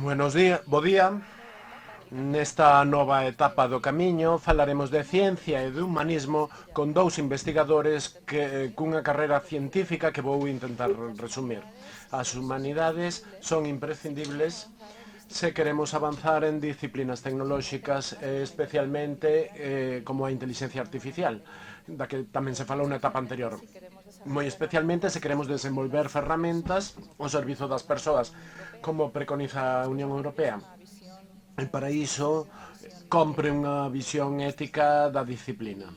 Buenos días, bo día. Nesta nova etapa do camiño falaremos de ciencia e de humanismo con dous investigadores cunha carreira científica que vou intentar resumir. As humanidades son imprescindibles se queremos avanzar en disciplinas tecnolóxicas, especialmente como a inteligencia artificial, da que tamén se falou na etapa anterior. Moi especialmente se queremos desenvolver ferramentas ao servizo das persoas, como preconiza a Unión Europea. E para iso compre unha visión ética da disciplina.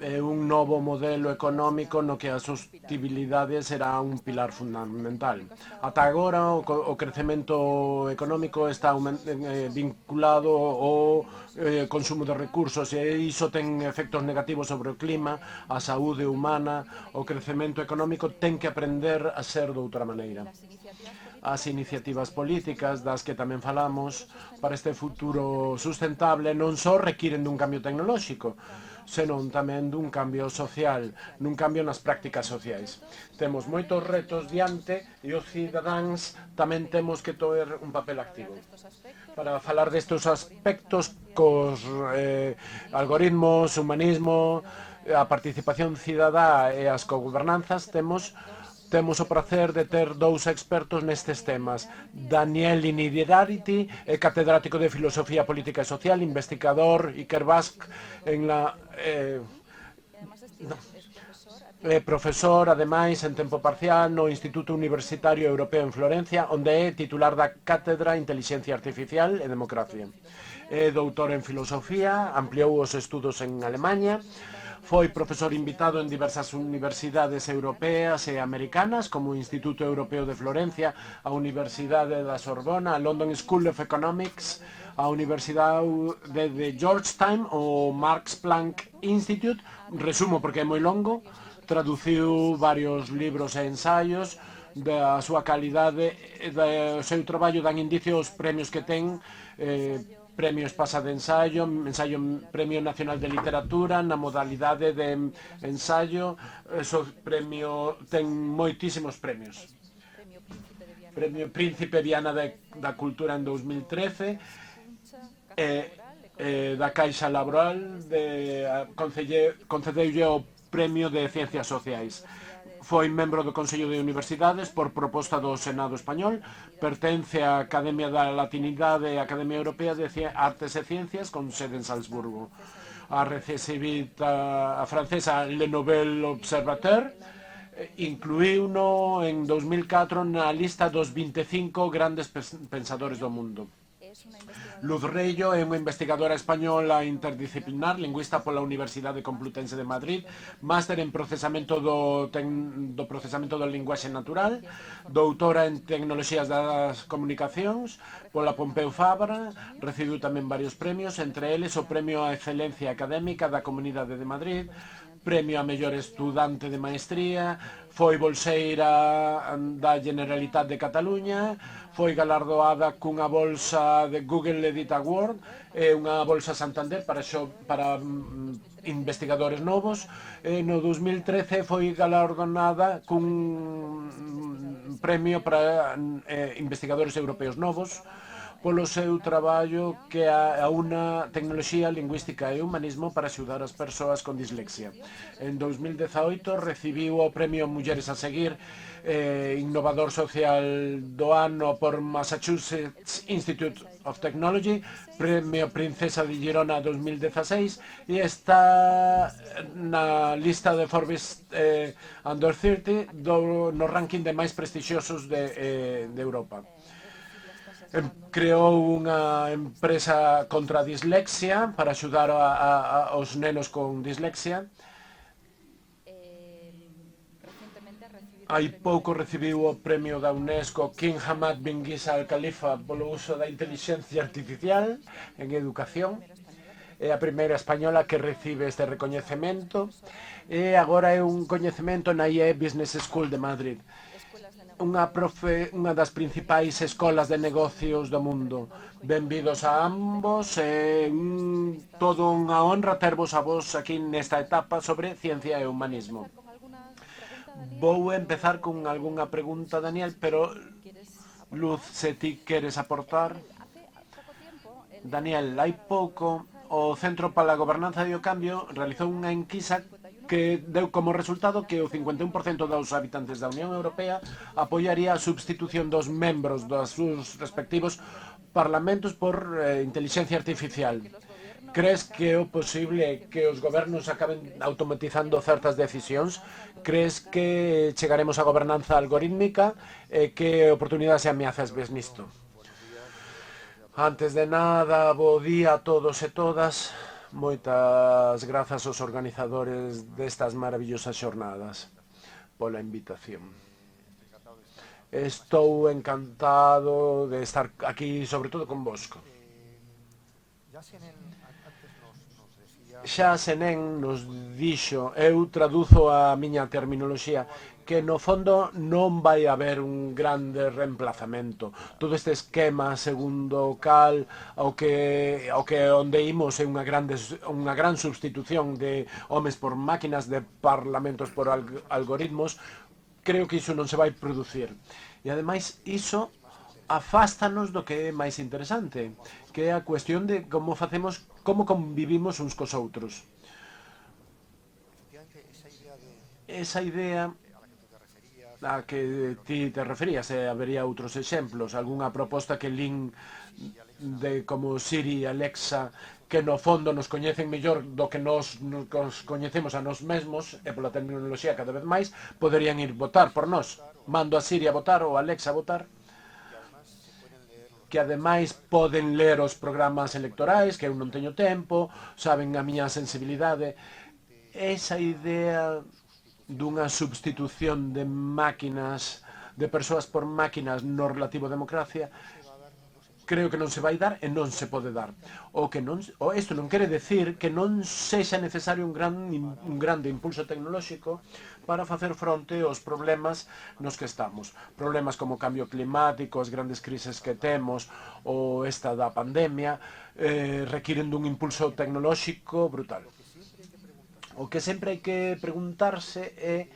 É un novo modelo económico no que a sostenibilidade será un pilar fundamental. Ata agora o crecemento económico está vinculado ao consumo de recursos e iso ten efectos negativos sobre o clima, a saúde humana. O crecemento económico ten que aprender a ser de outra maneira. As iniciativas políticas das que tamén falamos para este futuro sustentable non só requiren dun cambio tecnolóxico, senón tamén dun cambio social, nun cambio nas prácticas sociais. Temos moitos retos diante e os cidadáns tamén temos que ter un papel activo. Para falar destes aspectos cos algoritmos, humanismo, a participación cidadá e as cogobernanzas, temos o prazer de ter dous expertos nestes temas. Daniel Inirarity, catedrático de Filosofía Política e Social, investigador Iker Basque en la... profesor, ademais, en tempo parcial no Instituto Universitario Europeo en Florencia, onde é titular da Cátedra Intelixencia Artificial e Democracia. É doutor en Filosofía, ampliou os estudos en Alemanha, foi profesor invitado en diversas universidades europeas e americanas, como o Instituto Europeo de Florencia, a Universidade da Sorbona, a London School of Economics, a Universidade de Georgetown, o Max Planck Institute, resumo porque é moi longo, traduciu varios libros e ensaios, da súa calidade e do seu traballo dan indicio aos premios que ten, Premio Espasa de Ensayo, Premio Nacional de Literatura, na modalidade de ensayo, ten moitísimos premios. Premio Príncipe Viana da Cultura en 2013, da Caixa Laboral, concedeulle o Premio de Ciencias Sociais. Foi membro do Consello de Universidades por proposta do Senado Español, pertence á Academia da Latinidade e á Academia Europea de Artes e Ciencias con sede en Salzburgo. A recibida a francesa Le Nouvel Observateur, incluíuno en 2004 na lista dos 25 grandes pensadores do mundo. Luz Reillo é unha investigadora española interdisciplinar, lingüista pola Universidade Complutense de Madrid, máster en procesamento do procesamento do linguaxe natural, doutora en tecnoloxías das comunicacións pola Pompeu Fabra, recibiu tamén varios premios, entre eles o Premio á Excelencia Académica da Comunidade de Madrid, Premio a mellor estudante de maestría, foi bolseira da Generalitat de Cataluña, foi galardoada cunha bolsa de Google Edit Award e unha bolsa Santander para investigadores novos. No 2013 foi galardonada cun premio para investigadores europeos novos polo seu traballo que aúna tecnoloxía, lingüística e humanismo para axudar as persoas con dislexia. En 2018 recibiu o Premio Mulleres a Seguir, Innovador Social do Ano por Massachusetts Institute of Technology, Premio Princesa de Girona 2016 e está na lista de Forbes Under 30 no ranking de máis prestixiosos de Europa. Creou unha empresa contra a dislexia para axudar aos nenos con dislexia. Hai pouco recibiu o premio da UNESCO King Hamad bin Isa Al Khalifa polo uso da inteligencia artificial en educación. É a primeira española que recibe este recoñecemento e agora é un coñecemento na IE Business School de Madrid, unha das principais escolas de negocios do mundo. Benvidos a ambos, todo unha honra tervos a vos aquí nesta etapa sobre ciencia e humanismo. Vou empezar con algunha pregunta, Daniel, pero Luz, se ti queres aportar. Daniel, hai pouco o Centro para a Gobernanza e o Cambio realizou unha enquisa que deu como resultado que o 51% dos habitantes da Unión Europea apoiaría a substitución dos membros dos seus respectivos parlamentos por inteligencia artificial. Crees que é o posible que os gobernos acaben automatizando certas decisións? Crees que chegaremos á gobernanza algorítmica? Que oportunidades e ameazas ves nisto? Antes de nada, bo día a todos e todas. Moitas grazas aos organizadores destas maravillosas xornadas pola invitación. Estou encantado de estar aquí, sobre todo convosco. Xa Senén nos dixo, eu traduzo a miña terminoloxía, que no fondo non vai haber un grande reemplazamento. Todo este esquema segundo o cal onde imos é unha gran substitución de homes por máquinas, de parlamentos por algoritmos. Creo que iso non se vai producir. E ademais iso afástanos do que é máis interesante, que é a cuestión de como convivimos uns cos outros. Esa idea a que ti te referías, habería outros exemplos, algunha proposta que lin de como Siri e Alexa, que no fondo nos coñecen mellor do que nos coñecemos a nós mesmos, e pola tecnoloxía cada vez máis, poderían ir votar por nós. Mando a Siri a votar ou a Alexa a votar, que ademais poden ler os programas electorais, que eu non teño tempo, saben a miña sensibilidade. Esa idea dunha substitución de máquinas, de persoas por máquinas no relativo a democracia, creo que non se vai dar e non se pode dar. Isto non quere decir que non sexa necesario un grande impulso tecnolóxico para facer fronte aos problemas nos que estamos. Problemas como o cambio climático, as grandes crises que temos, ou esta da pandemia, requiren dun impulso tecnolóxico brutal. O que sempre hai que preguntarse é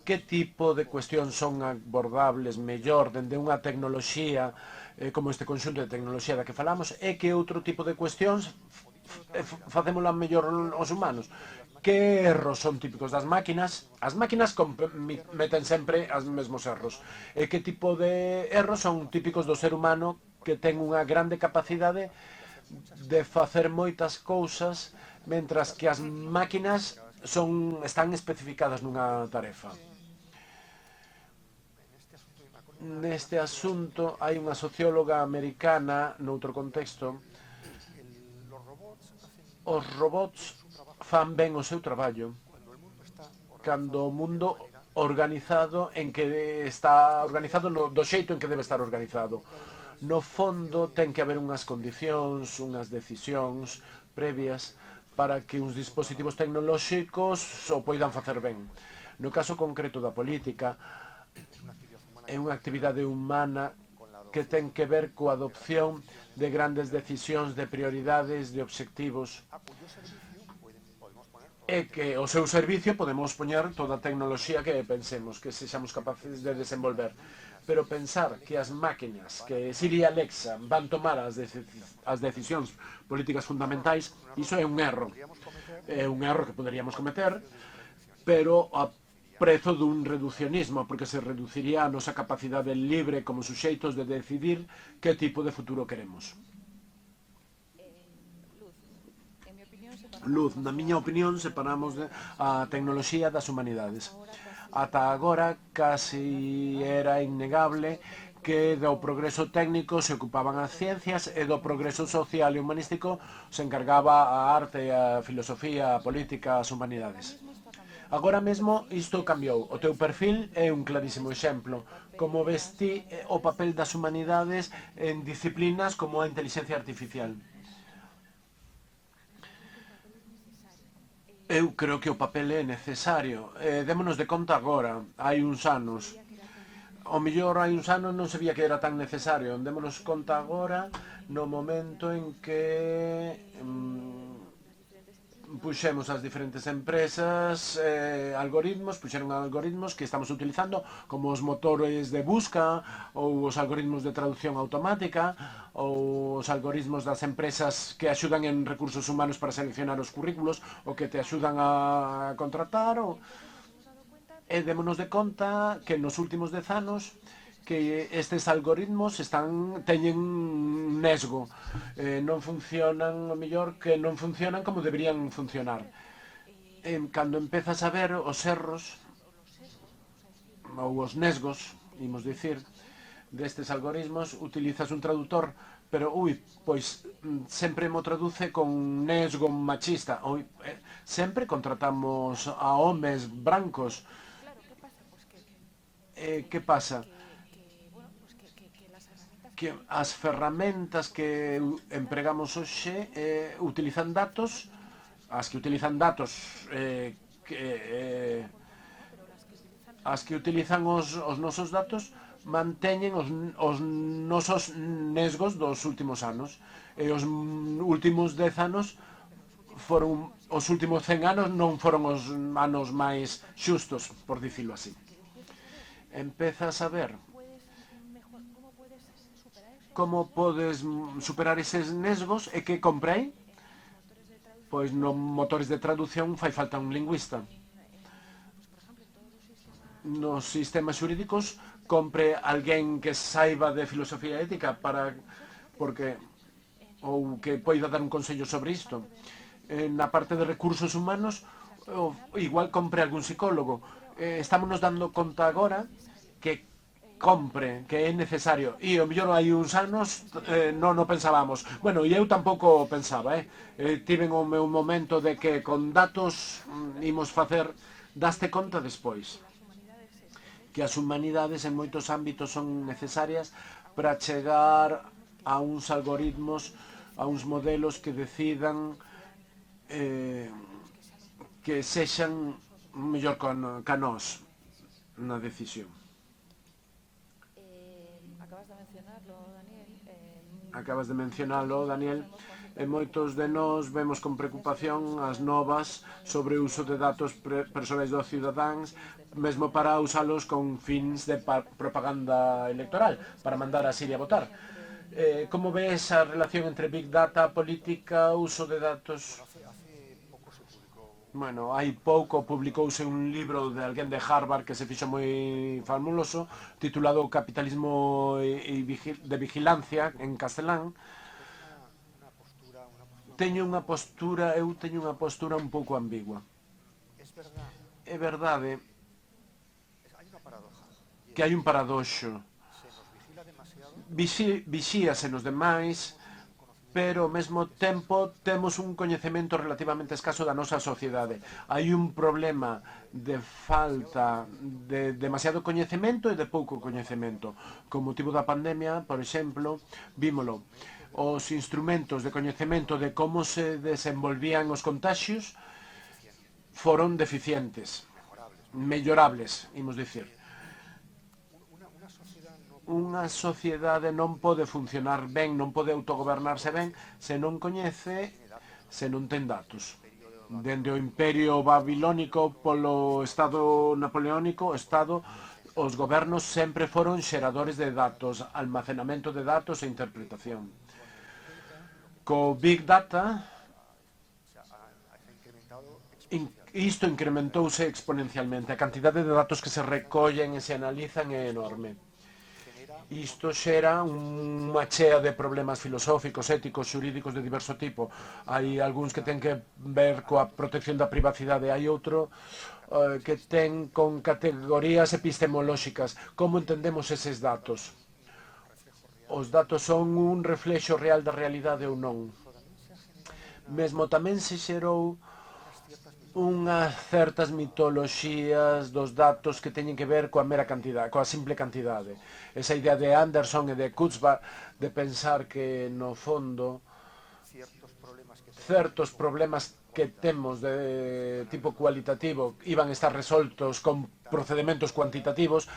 que tipo de cuestións son abordables mellor dende unha tecnoloxía como este conxunto de tecnoloxía da que falamos, e que outro tipo de cuestións facémola mellor os humanos. Que erros son típicos das máquinas? As máquinas cometen sempre os mesmos erros. E que tipo de erros son típicos do ser humano, que ten unha grande capacidade de facer moitas cousas, mentras que as máquinas están especificadas nunha tarefa. Neste asunto hai unha socióloga americana, noutro contexto. Os robots fan ben o seu traballo cando o mundo organizado está organizado do xeito en que debe estar organizado. No fondo ten que haber unhas condicións, unhas decisións previas para que uns dispositivos tecnolóxicos o poidan facer ben. No caso concreto da política, é unha actividade humana que ten que ver coa adopción de grandes decisións, de prioridades, de obxectivos, e que ao seu servicio podemos poñer toda a tecnoloxía que pensemos, que sexamos capaces de desenvolver. Pero pensar que as máquinas, que Siri e Alexa van tomar as decisións políticas fundamentais, iso é un erro. É un erro que poderíamos cometer, pero a prezo dun reducionismo, porque se reduciría a nosa capacidade libre como suxeitos de decidir que tipo de futuro queremos. Luz, na miña opinión, separamos a tecnoloxía das humanidades. Ata agora, casi era innegable que do progreso técnico se ocupaban as ciencias e do progreso social e humanístico se encargaba a arte, a filosofía, a política, as humanidades. Agora mesmo isto cambiou. O teu perfil é un clarísimo exemplo. Como ves ti o papel das humanidades en disciplinas como a inteligencia artificial? Eu creo que o papel é necesario. Démonos de conta agora, hai uns anos. O mellor hai uns anos non sabía que era tan necesario. Démonos conta agora no momento en que puxemos as diferentes empresas puxeron algoritmos que estamos utilizando como os motores de busca ou os algoritmos de traducción automática ou os algoritmos das empresas que axudan en recursos humanos para seleccionar os currículos ou que te axudan a contratar e démonos de conta que nos últimos 10 anos que estes algoritmos teñen nesgo, non funcionan, o mellor que non funcionan como deberían funcionar. Cando empezas a ver os erros ou os nesgos, imos dicir, destes algoritmos, utilizas un traductor, pero, pois sempre mo traduce con nesgo machista. Sempre contratamos a homes brancos. Que pasa? Que as ferramentas que empregamos hoxe utilizan datos, as que utilizan os nosos datos manteñen os nosos nesgos dos últimos anos. E os últimos 10 anos os últimos 100 anos non foron os anos máis xustos, por dicilo así. Empezas a ver como podes superar eses nesgos e que comprei? Pois no motores de traducción fai falta un lingüista. Nos sistemas xurídicos compre alguén que saiba de filosofía ética ou que poida dar un consello sobre isto. Na parte de recursos humanos, igual compre algún psicólogo. Estamos nos dando conta agora que é necesario. E o mellor hai uns anos non o pensábamos. Bueno, e eu tampouco pensaba. Tiven o meu momento de que con datos imos facer, daste conta despois que as humanidades en moitos ámbitos son necesarias para chegar a uns algoritmos, a uns modelos que decidan que sexan mellor ca nós na decisión. Acabas de mencionarlo, Daniel. E moitos de nós vemos con preocupación as novas sobre o uso de datos persoais dos cidadáns, mesmo para usalos con fins de propaganda electoral, para mandar a Siria a votar. Como ves a relación entre Big Data, política, uso de datos? Bueno, hai pouco publicouse un libro de alguén de Harvard que se fixo moi famoso, titulado Capitalismo de Vigilancia, en castelán. Eu teño unha postura un pouco ambigua. É verdade que hai un paradoxo. Vixíase nos demais, pero ao mesmo tempo temos un coñecemento relativamente escaso da nosa sociedade. Hai un problema de falta de demasiado coñecemento e de pouco coñecemento. Con motivo da pandemia, por exemplo, vímolo. Os instrumentos de coñecemento de como se desenvolvían os contaxios foron deficientes, mellorables, imos dicir. Unha sociedade non pode funcionar ben, non pode autogobernarse ben se non coñece, se non ten datos. Dende o Imperio Babilónico polo Estado Napoleónico, os gobernos sempre foron xeradores de datos, almacenamento de datos e interpretación. Co Big Data, isto incrementouse exponencialmente. A cantidade de datos que se recollen e se analizan é enorme. Isto xera unha chea de problemas filosóficos, éticos, xurídicos de diverso tipo. Hai algúns que ten que ver coa protección da privacidade, hai outro que ten con categorías epistemolóxicas. Como entendemos eses datos? Os datos son un reflexo real da realidade ou non? Mesmo tamén se xerou unhas certas mitoloxías dos datos que teñen que ver coa mera cantidade, coa simple cantidade. Esa idea de Anderson e de Kurzweil de pensar que, no fondo, certos problemas que temos de tipo cualitativo iban a estar resoltos con procedimentos cuantitativos,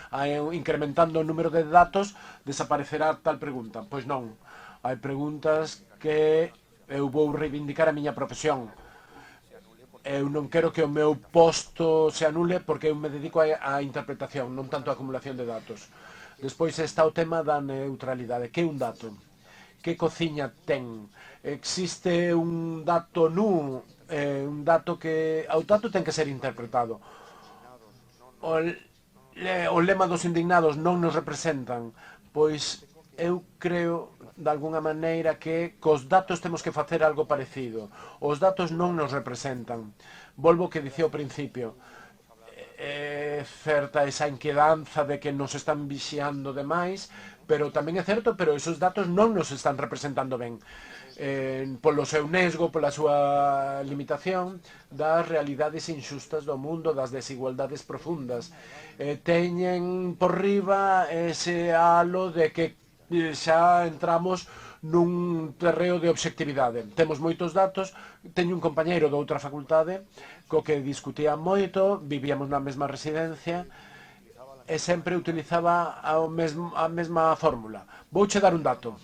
incrementando o número de datos, desaparecerá tal pregunta. Pois non. Hai preguntas que eu vou reivindicar a miña profesión. Eu non quero que o meu posto se anule porque eu me dedico á interpretación, non tanto á acumulación de datos. Despois está o tema da neutralidade. Que é un dato? Que cociña ten? Existe un dato nu, un dato que... O dato ten que ser interpretado. O lema dos indignados non nos representan. Pois eu creo de alguna maneira que cos datos temos que facer algo parecido. Os datos non nos representan. Volvo que dicía ao principio. É certa esa inquedanza de que nos están vixiando demais, pero tamén é certo, pero esos datos non nos están representando ben. Polo seu nesgo, pola súa limitación das realidades inxustas do mundo, das desigualdades profundas. Teñen por riba ese halo de que xa entramos nun terreo de obxectividade. Temos moitos datos, teño un compañeiro de outra facultade co que discutía moito, vivíamos na mesma residencia e sempre utilizaba a mesma fórmula. Vouche dar un dato.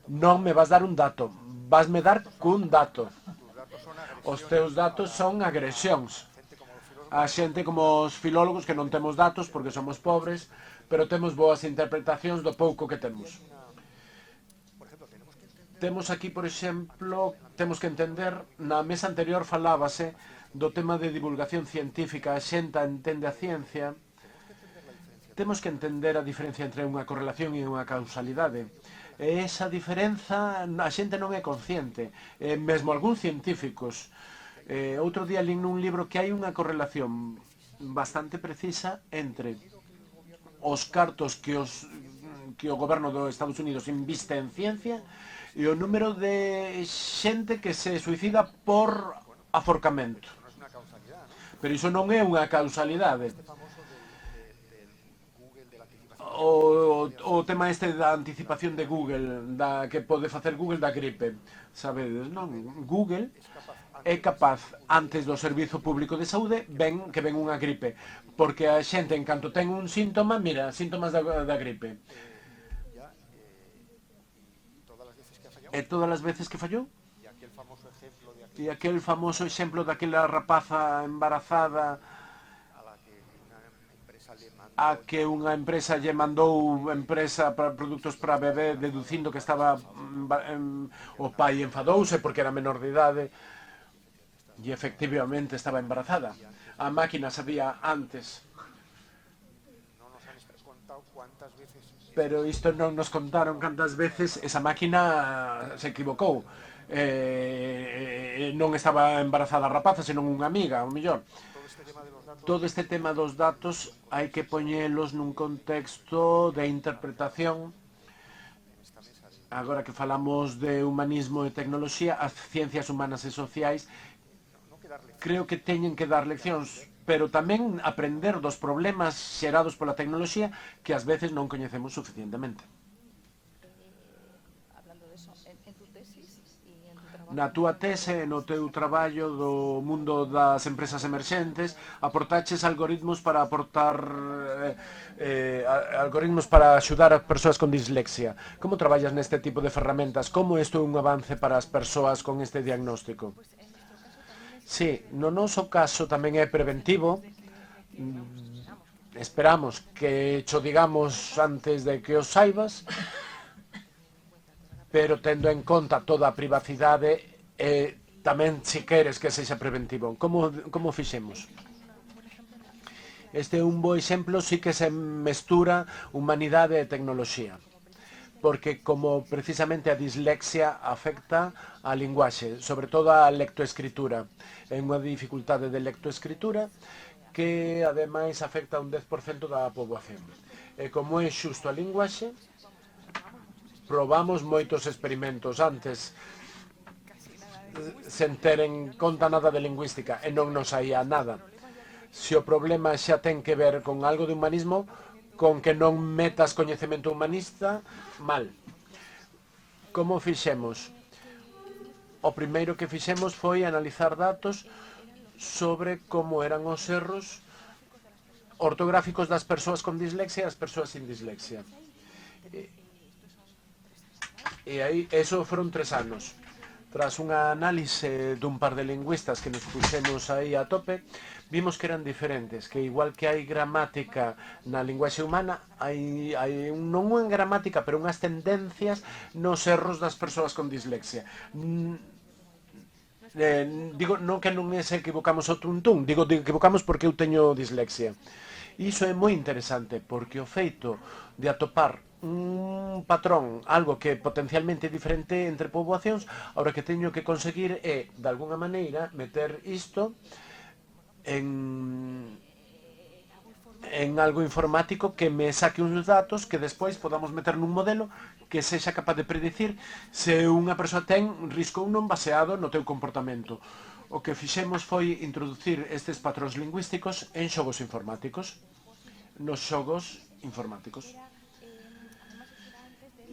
Non me vas dar un dato, vasme dar cun dato. Os teus datos son agresións. A xente como os filólogos que non temos datos porque somos pobres, pero temos boas interpretacións do pouco que temos. Temos aquí, por exemplo, temos que entender, na mesa anterior falábase do tema de divulgación científica, a xente entende a ciencia, temos que entender a diferencia entre unha correlación e unha causalidade. E esa diferenza a xente non é consciente, mesmo algúns científicos. Outro día lín nun libro que hai unha correlación bastante precisa entre os cartos que o goberno dos Estados Unidos inviste en ciencia e o número de xente que se suicida por aforcamento. Pero iso non é unha causalidade. O tema este da anticipación de Google, que pode facer Google da gripe. Sabedes, non? Google é capaz, antes do Servizo Público de Saúde, que ven unha gripe. Porque a xente, en canto ten un síntoma, mira, síntomas da gripe. E todas as veces que fallou? E aquel famoso exemplo daquela rapaza embarazada a que unha empresa lle mandou para produtos para bebé deducindo que estaba o pai enfadouse porque era menor de idade e efectivamente estaba embarazada. A máquina sabía antes. Pero isto non nos contaron cantas veces esa máquina se equivocou. Non estaba embarazada a rapaza, senón unha amiga, ao mellor. Todo este tema dos datos hai que poñelos nun contexto de interpretación. Agora que falamos de humanismo e tecnoloxía, as ciencias humanas e sociais creo que teñen que dar leccións, pero tamén aprender dos problemas xerados pola tecnoloxía que ás veces non coñecemos suficientemente. Na túa tese e no teu traballo do mundo das empresas emerxentes, aportaches algoritmos para algoritmos para axudar as persoas con dislexia. Como traballas neste tipo de ferramentas? Como isto é un avance para as persoas con este diagnóstico? Sí, no noso caso tamén é preventivo. Esperamos que cho digamos antes de que os saibas, pero tendo en conta toda a privacidade e tamén se queres que sexa preventivo. Como fixemos? Este é un bo exemplo, sí que se mestura humanidade e tecnoloxía. Porque como precisamente a dislexia afecta a linguaxe, sobre todo a lectoescritura. É unha dificultade de lectoescritura que ademais afecta a un 10% da poboación. E como é xusto a linguaxe, probamos moitos experimentos antes sen ter en conta nada de lingüística e non nos saía nada. Se o problema xa ten que ver con algo de humanismo, con que non metas coñecemento humanista, mal. Como fixemos? O primeiro que fixemos foi analizar datos sobre como eran os erros ortográficos das persoas con dislexia e as persoas sin dislexia. E aí, eso foron 3 anos. Tras unha análise dun par de lingüistas que nos puxemos aí a tope, vimos que eran diferentes, que igual que hai gramática na linguaxe humana, hai non unha gramática, pero unhas tendencias nos erros das persoas con dislexia. Digo, non que non se equivocamos o tuntún, digo equivocamos porque eu teño dislexia. Iso é moi interesante, porque o feito de atopar un patrón, algo que potencialmente é diferente entre poboacións, ahora que teño que conseguir é, de alguna maneira, meter isto en algo informático que me saque uns datos que despois podamos meter nun modelo que sexa capaz de predicir se unha persoa ten risco ou non baseado no teu comportamento. O que fixemos foi introducir estes patróns lingüísticos en xogos informáticos. Nos xogos informáticos.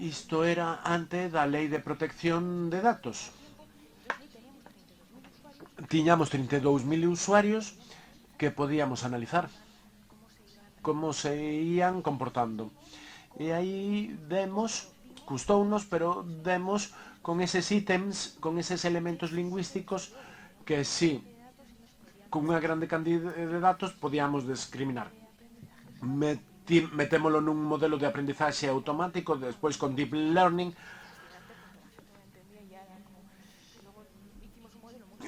Isto era antes da Lei de Protección de Datos. Tiñamos 32.000 usuarios que podíamos analizar como se ían comportando. E aí demos, custounos, pero demos con eses ítems, con eses elementos lingüísticos que sí, con unha grande cantidad de datos podíamos discriminar. Metémolo nun modelo de aprendizaxe automático, despois con Deep Learning,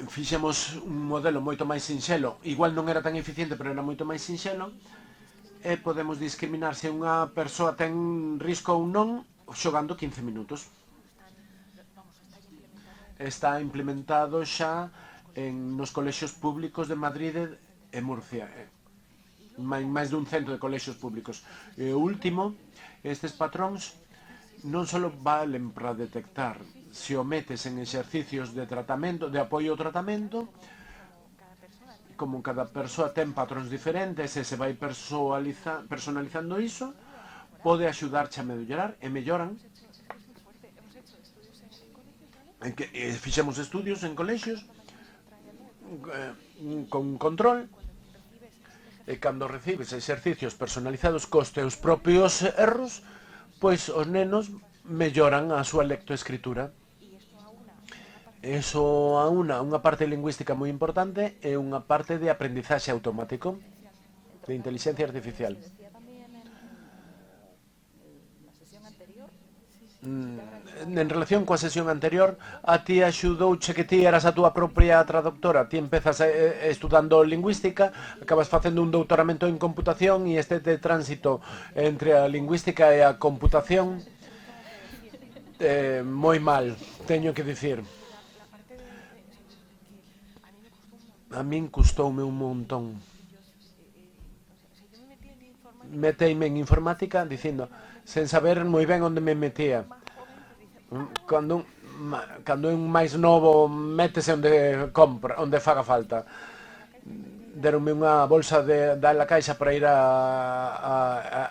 fixemos un modelo moito máis sinxelo, igual non era tan eficiente, pero era moito máis sinxelo, e podemos discriminar se unha persoa ten risco ou non xogando 15 minutos. Está implementado xa nos colexios públicos de Madrid e Murcia, máis dun cento de colexios públicos. E o último, estes patróns non só valen para detectar se o metes en exercicios de tratamento, de apoio ao tratamento, como cada persoa ten patróns diferentes e se vai personalizando iso, pode axudarche a mellorar e melloran. Fixemos estudios en colexios con control e cando recibes exercicios personalizados cos teus propios erros, pois os nenos melloran a súa lectoescritura. Eso a unha parte lingüística moi importante e unha parte de aprendizaxe automático, de inteligencia artificial. En relación coa sesión anterior, a ti axudouche que ti eras a túa propia traductora. Ti empezas estudando lingüística, acabas facendo un doutoramento en computación e este de tránsito entre a lingüística e a computación moi mal, teño que dicir. A min custoume un montón. Meteime en informática dicindo, sen saber moi ben onde me metía. Cando un máis novo métese onde faga falta. Deronme unha bolsa da la Caixa para ir a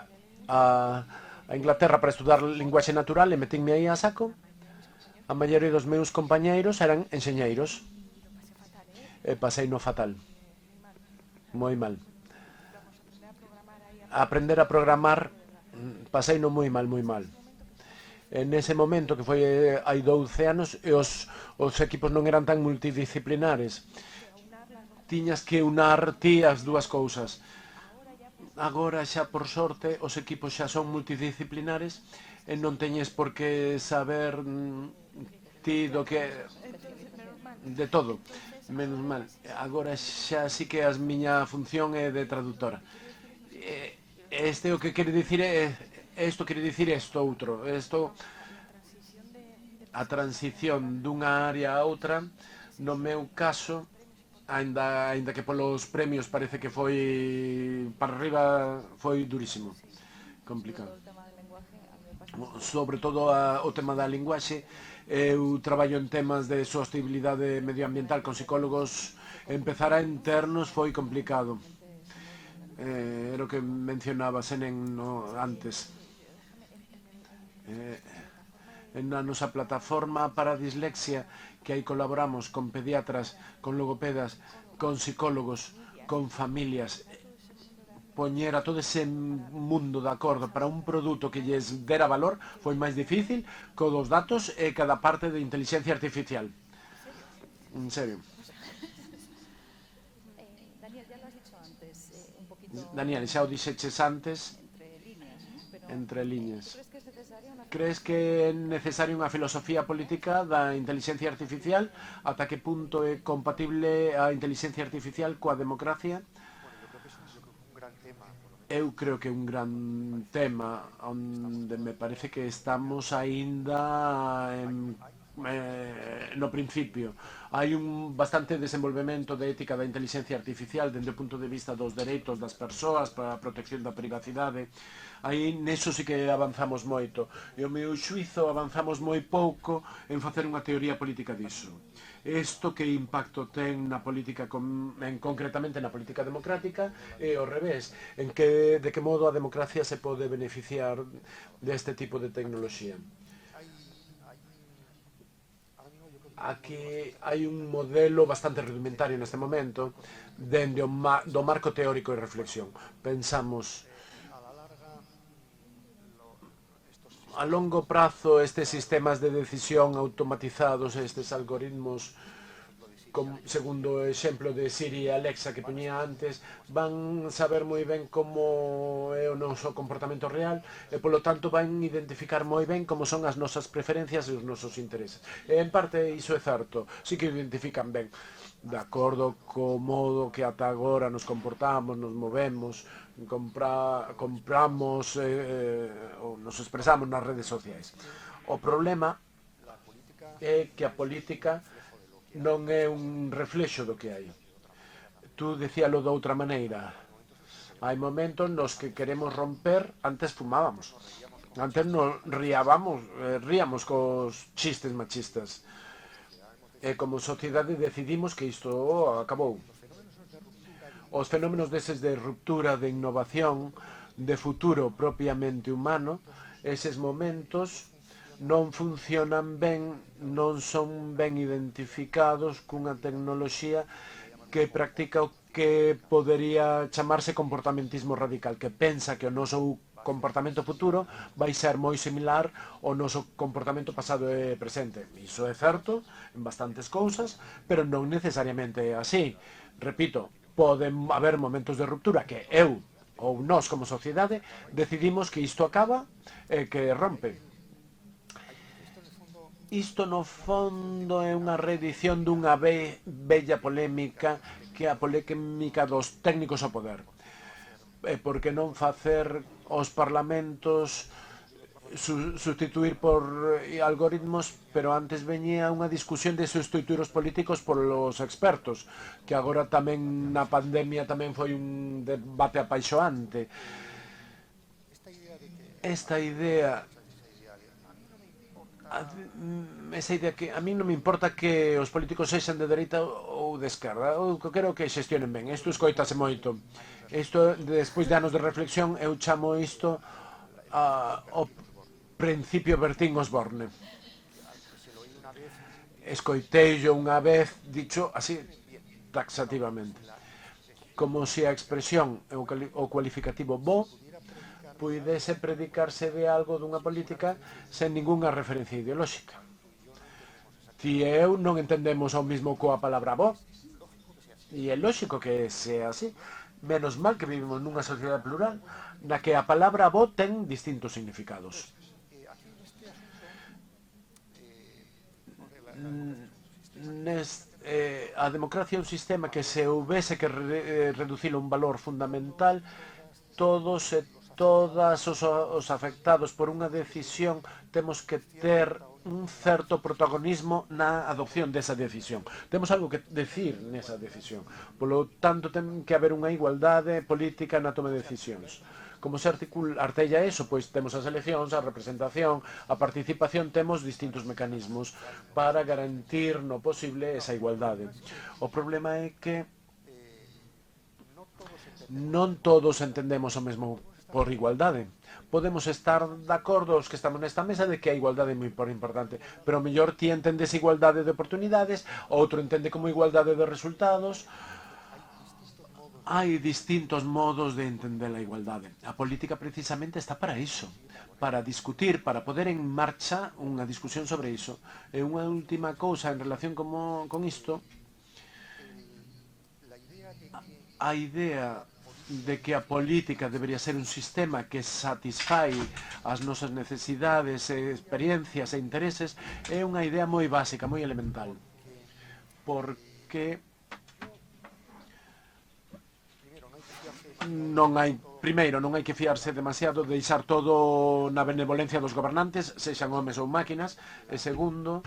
Inglaterra para estudar linguaxe natural e metinme aí a saco. A maioría dos meus compañeiros eran enxeñeiros. E pasei no fatal. Moi mal. Aprender a programar, pasei no moi mal, moi mal. En ese momento, que foi hai 12 anos, os equipos non eran tan multidisciplinares. Tiñas que unar ti as dúas cousas. Agora xa, por sorte, os equipos xa son multidisciplinares e non teñes por que saber ti do que... de todo. Menos mal. Agora xa sí que a miña función é de traductora. Este o que quere dicir é isto, quere dicir isto outro. Isto, a transición dunha área a outra, no meu caso, aínda que polos premios parece que foi para arriba, foi durísimo, complicado. Sobre todo o tema da linguaxe. Eu traballo en temas de sostenibilidade medioambiental con psicólogos. Empezar a internos foi complicado. Era o que mencionaba Senen antes. Na nosa plataforma para a dislexia, que aí colaboramos con pediatras, con logopedas, con psicólogos, con familias, poñer a todo ese mundo de acordo para un produto que lles dera valor foi máis difícil co dos datos e cada parte de inteligencia artificial. En serio. Daniel, xa o dixeches antes, entre líneas. Crees que é necesaria unha filosofía política da inteligencia artificial? Ata que punto é compatible a inteligencia artificial coa democracia? Eu creo que é un gran tema onde me parece que estamos aínda no principio. Hai un bastante desenvolvemento de ética da inteligencia artificial dende o punto de vista dos dereitos das persoas para a protección da privacidade. Aí neso sí que avanzamos moito. E o meu xuizo avanzamos moi pouco en facer unha teoría política diso. Isto que impacto ten na política, concretamente na política democrática, e ao revés, de que modo a democracia se pode beneficiar deste tipo de tecnoloxía. Aquí hai un modelo bastante rudimentario neste momento dende do marco teórico e reflexión. Pensamos a longo prazo estes sistemas de decisión automatizados, estes algoritmos, segundo o exemplo de Siri e Alexa que poñía antes, van saber moi ben como é o noso comportamento real e, polo tanto, van identificar moi ben como son as nosas preferencias e os nosos intereses. E, en parte, iso é certo. Sí que identifican ben, de acordo co modo que ata agora nos comportamos, nos movemos, compramos ou nos expresamos nas redes sociais. O problema é que a política non é un reflexo do que hai. Tú decíalo de outra maneira. Hai momentos nos que queremos romper, antes fumábamos. Antes nos ríamos cos chistes machistas. E como sociedade decidimos que isto acabou. Os fenómenos deses de ruptura, de innovación, de futuro propiamente humano, eses momentos non funcionan ben, non son ben identificados cunha tecnoloxía que practica o que podería chamarse comportamentismo radical, que pensa que o noso comportamento futuro vai ser moi similar ao noso comportamento pasado e presente. Iso é certo en bastantes cousas, pero non necesariamente é así. Repito, poden haber momentos de ruptura que eu ou nós como sociedade decidimos que isto acaba e que rompe. Isto no fondo é unha reedición dunha bella polémica que é a polémica dos técnicos ao poder. Por que non facer os parlamentos sustituir por algoritmos, pero antes veñía unha discusión de sustituir os políticos polos expertos, que agora tamén na pandemia tamén foi un debate apaixoante. Esta idea que a mí non me importa que os políticos sexan de dereita ou de esquerda, eu quero que xestionen ben. Isto escoitase moito. Isto, despois de anos de reflexión, eu chamo isto o principio Bertín Osborne. Escoiteillo unha vez dicho así taxativamente, como se a expresión o cualificativo bo puidese predicarse de algo dunha política sen ningunha referencia ideolóxica. Ti e eu non entendemos ao mismo coa palabra bo, e é lóxico que sea así. Menos mal que vivimos nunha sociedade plural na que a palabra bo ten distintos significados. A democracia é un sistema que se houvese que reducilo a un valor fundamental, todas os afectados por unha decisión temos que ter un certo protagonismo na adopción desa decisión. Temos algo que decir nesa decisión. Polo tanto, ten que haber unha igualdade política na toma de decisións. Como se artella eso? Pois temos as eleccións, a representación, a participación, temos distintos mecanismos para garantir no posible esa igualdade. O problema é que non todos entendemos o mesmo por igualdade. Podemos estar de acordo os que estamos nesta mesa de que a igualdade é moi importante, pero o mellor ti entendes igualdade de oportunidades, outro entende como igualdade de resultados. Hai distintos modos de entender a igualdade. A política precisamente está para iso, para discutir, para poder en marcha unha discusión sobre iso. E unha última cousa en relación con isto, a idea de que a política debería ser un sistema que satisfai as nosas necesidades, experiencias e intereses é unha idea moi básica, moi elemental. Porque primeiro, non hai que fiarse demasiado, deixar todo na benevolencia dos gobernantes, sexan homes ou máquinas, e segundo,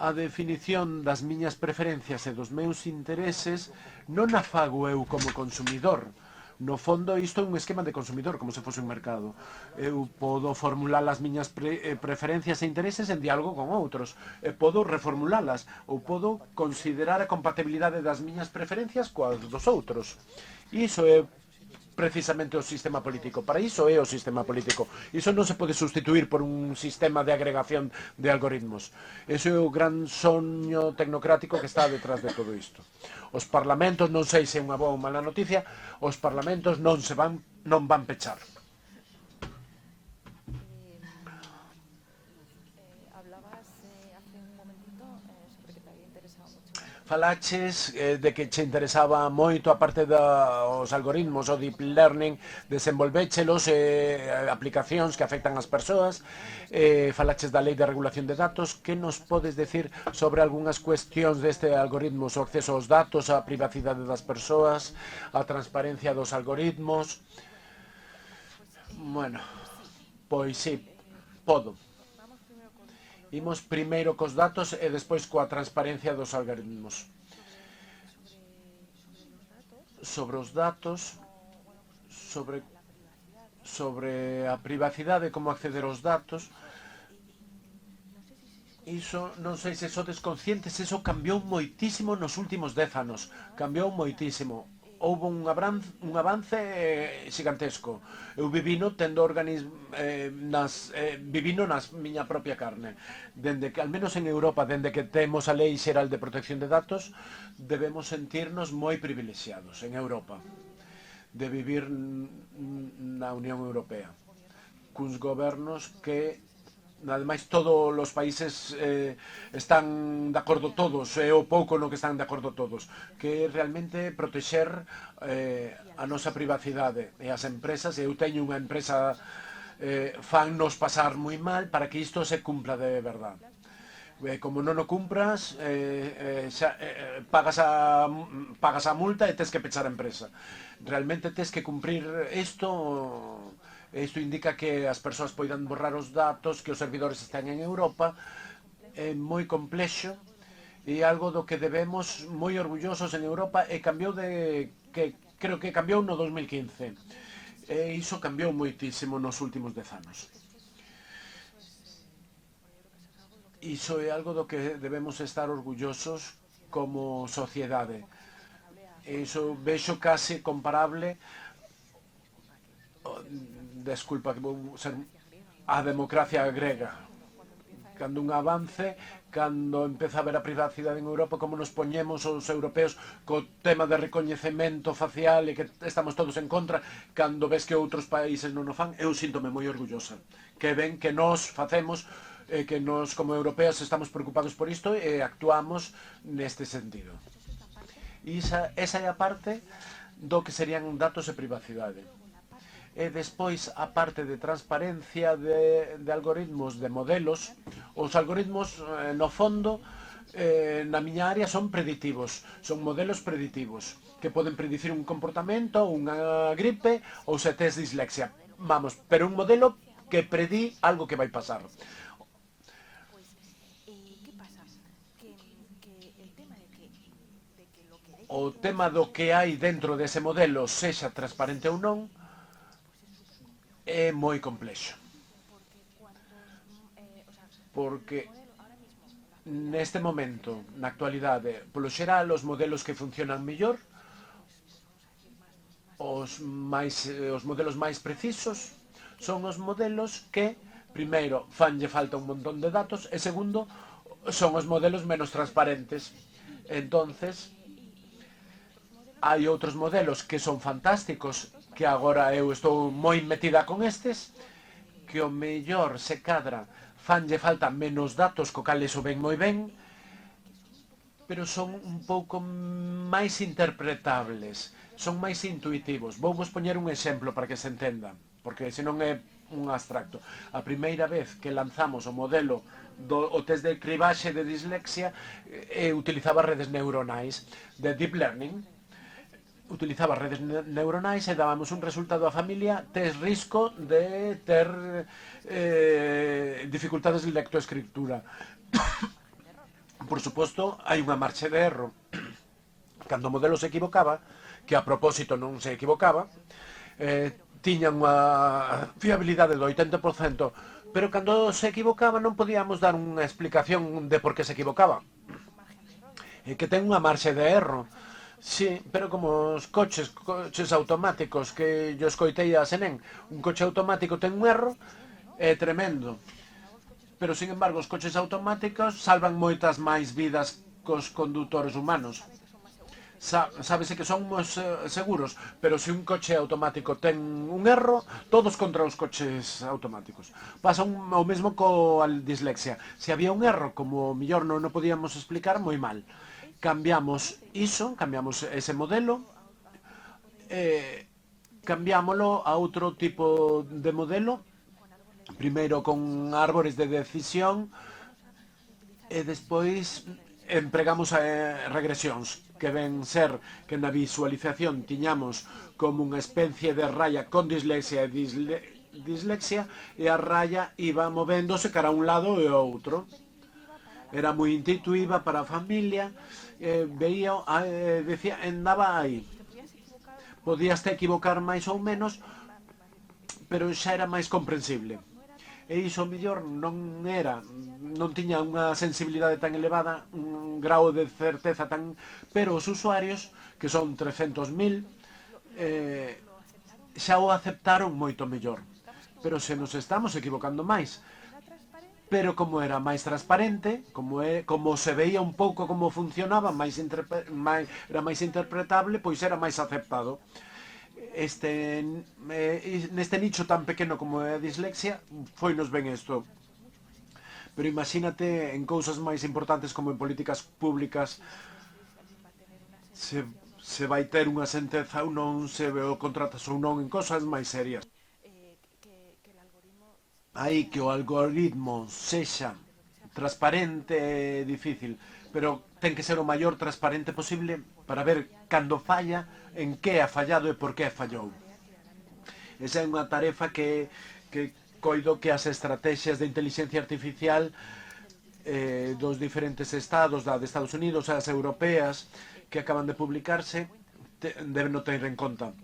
a definición das miñas preferencias e dos meus intereses non a fago eu como consumidor. No fondo, isto é un esquema de consumidor, como se fose un mercado. Eu podo formular as miñas preferencias e intereses en diálogo con outros. E podo reformulalas, ou podo considerar a compatibilidade das miñas preferencias coas dos outros. Iso é precisamente o sistema político. Para iso é o sistema político. Iso non se pode sustituir por un sistema de agregación de algoritmos. Ese é o gran soño tecnocrático que está detrás de todo isto. Os parlamentos, non sei se é unha boa ou mala noticia, os parlamentos non van pechar. Falaches de que che interesaba moito a parte dos algoritmos, o deep learning, desenvolvéchelos, aplicacións que afectan as persoas, falaches da lei de regulación de datos. Que nos podes decir sobre algunhas cuestións deste algoritmos, o acceso aos datos, a privacidade das persoas, a transparencia dos algoritmos? Bueno, pois sí, podo. Imos primeiro cos datos e despois coa transparencia dos algoritmos. Sobre os datos, sobre a privacidade, como acceder aos datos, iso, non sei se sodes conscientes, iso cambiou moitísimo nos últimos 10 anos. Cambiou moitísimo. Houve un avance xigantesco. Eu vivino tendo vivino nas miña propia carne. Dende que, al menos en Europa, dende que temos a Lei Xeral de Protección de Datos, debemos sentirnos moi privilexiados en Europa de vivir na Unión Europea, cuns gobernos que ademais todos os países están de acordo todos, é o pouco no que están de acordo todos, que é realmente protexer a nosa privacidade e as empresas. Eu teño unha empresa, fannos pasar moi mal para que isto se cumpla de verdade. Como non o cumpras, pagas a multa e tes que pechar a empresa. Realmente tes que cumprir isto. Isto indica que as persoas poidan borrar os datos, que os servidores estén en Europa. É moi complexo e algo do que debemos moi orgullosos en Europa, e creo que cambiou no 2015. E iso cambiou moitísimo nos últimos 10 anos. Iso é algo do que debemos estar orgullosos como sociedade. Iso vexo case comparable, desculpa que vou ser, a democracia grega. Cando un avance, cando empeza a haber a privacidade en Europa, como nos poñemos os europeos co tema de recoñecemento facial e que estamos todos en contra, cando ves que outros países non o fan, eu síntome moi orgullosa. Que ven que nós facemos, que nós como europeos estamos preocupados por isto e actuamos neste sentido. E esa é a parte do que serían datos e privacidade. E despois a parte de transparencia de algoritmos, de modelos. Os algoritmos, no fondo, na miña área son preditivos, son modelos preditivos que poden predicir un comportamento, unha gripe ou se tes dislexia. Vamos, pero un modelo que predí algo que vai pasar. O tema do que hai dentro dese modelo, sexa transparente ou non, é moi complexo. Porque neste momento, na actualidade, polo xeral, os modelos que funcionan mellor, os modelos máis precisos, son os modelos que, primeiro, fanlle falta un montón de datos, e segundo, son os modelos menos transparentes. Entonces, Hai outros modelos que son fantásticos, que agora eu estou moi metida con estes, que o mellor se cadra fanlle falta menos datos, co cal iso ven moi ben, pero son un pouco máis interpretables, son máis intuitivos. Vou vos poñer un exemplo para que se entenda, porque senón é un abstracto. A primeira vez que lanzamos o modelo o test de cribaxe de dislexia utilizaba redes neuronais de deep learning. Utilizaba redes neuronais e dábamos un resultado á familia tes risco de ter dificultades de lectoescritura. Por suposto, hai unha marxe de erro. Cando o modelo se equivocaba, que a propósito non se equivocaba, tiña unha fiabilidade do 80%, pero cando se equivocaba non podíamos dar unha explicación de por que se equivocaba. Que ten unha marxe de erro. Sí, pero como os coches automáticos que yo escoitei a Senén, un coche automático ten un erro, é tremendo. Pero, sin embargo, os coches automáticos salvan moitas máis vidas cos condutores humanos. Sábese que son seguros, pero se un coche automático ten un erro, todos contra os coches automáticos. Pasa o mesmo coa dislexia. Se había un erro, como mellor non o podíamos explicar, moi mal. Cambiamos iso, cambiamos ese modelo, cambiámoslo a outro tipo de modelo, primeiro con árbores de decisión, e despois empregamos regresións, que ven ser que na visualización tiñamos como unha especie de raya con dislexia e a raya iba movéndose cara a un lado e ao outro. Era moi intuitiva para a familia, veía, decía, andaba aí. Podías te equivocar máis ou menos, pero xa era máis comprensible. E iso mellor non tiña unha sensibilidade tan elevada, un grau de certeza tan... Pero os usuarios, que son 300.000, xa o aceptaron moito mellor. Pero se nos estamos equivocando máis. Pero como era máis transparente, como se veía un pouco como funcionaba, era máis interpretable, pois era máis aceptado. Neste nicho tan pequeno como é a dislexia, foinos ben isto. Pero imagínate en cousas máis importantes como en políticas públicas, se vai ter unha sentenza ou non, se o contratas ou non, en cousas máis serias. Aí que o algoritmo sexa transparente é difícil, pero ten que ser o maior transparente posible para ver cando falla, en que ha fallado e por que fallou. Esa é unha tarefa que coido que as estrategias de inteligencia artificial dos diferentes estados, de Estados Unidos, as europeas, que acaban de publicarse, deben ter en conta.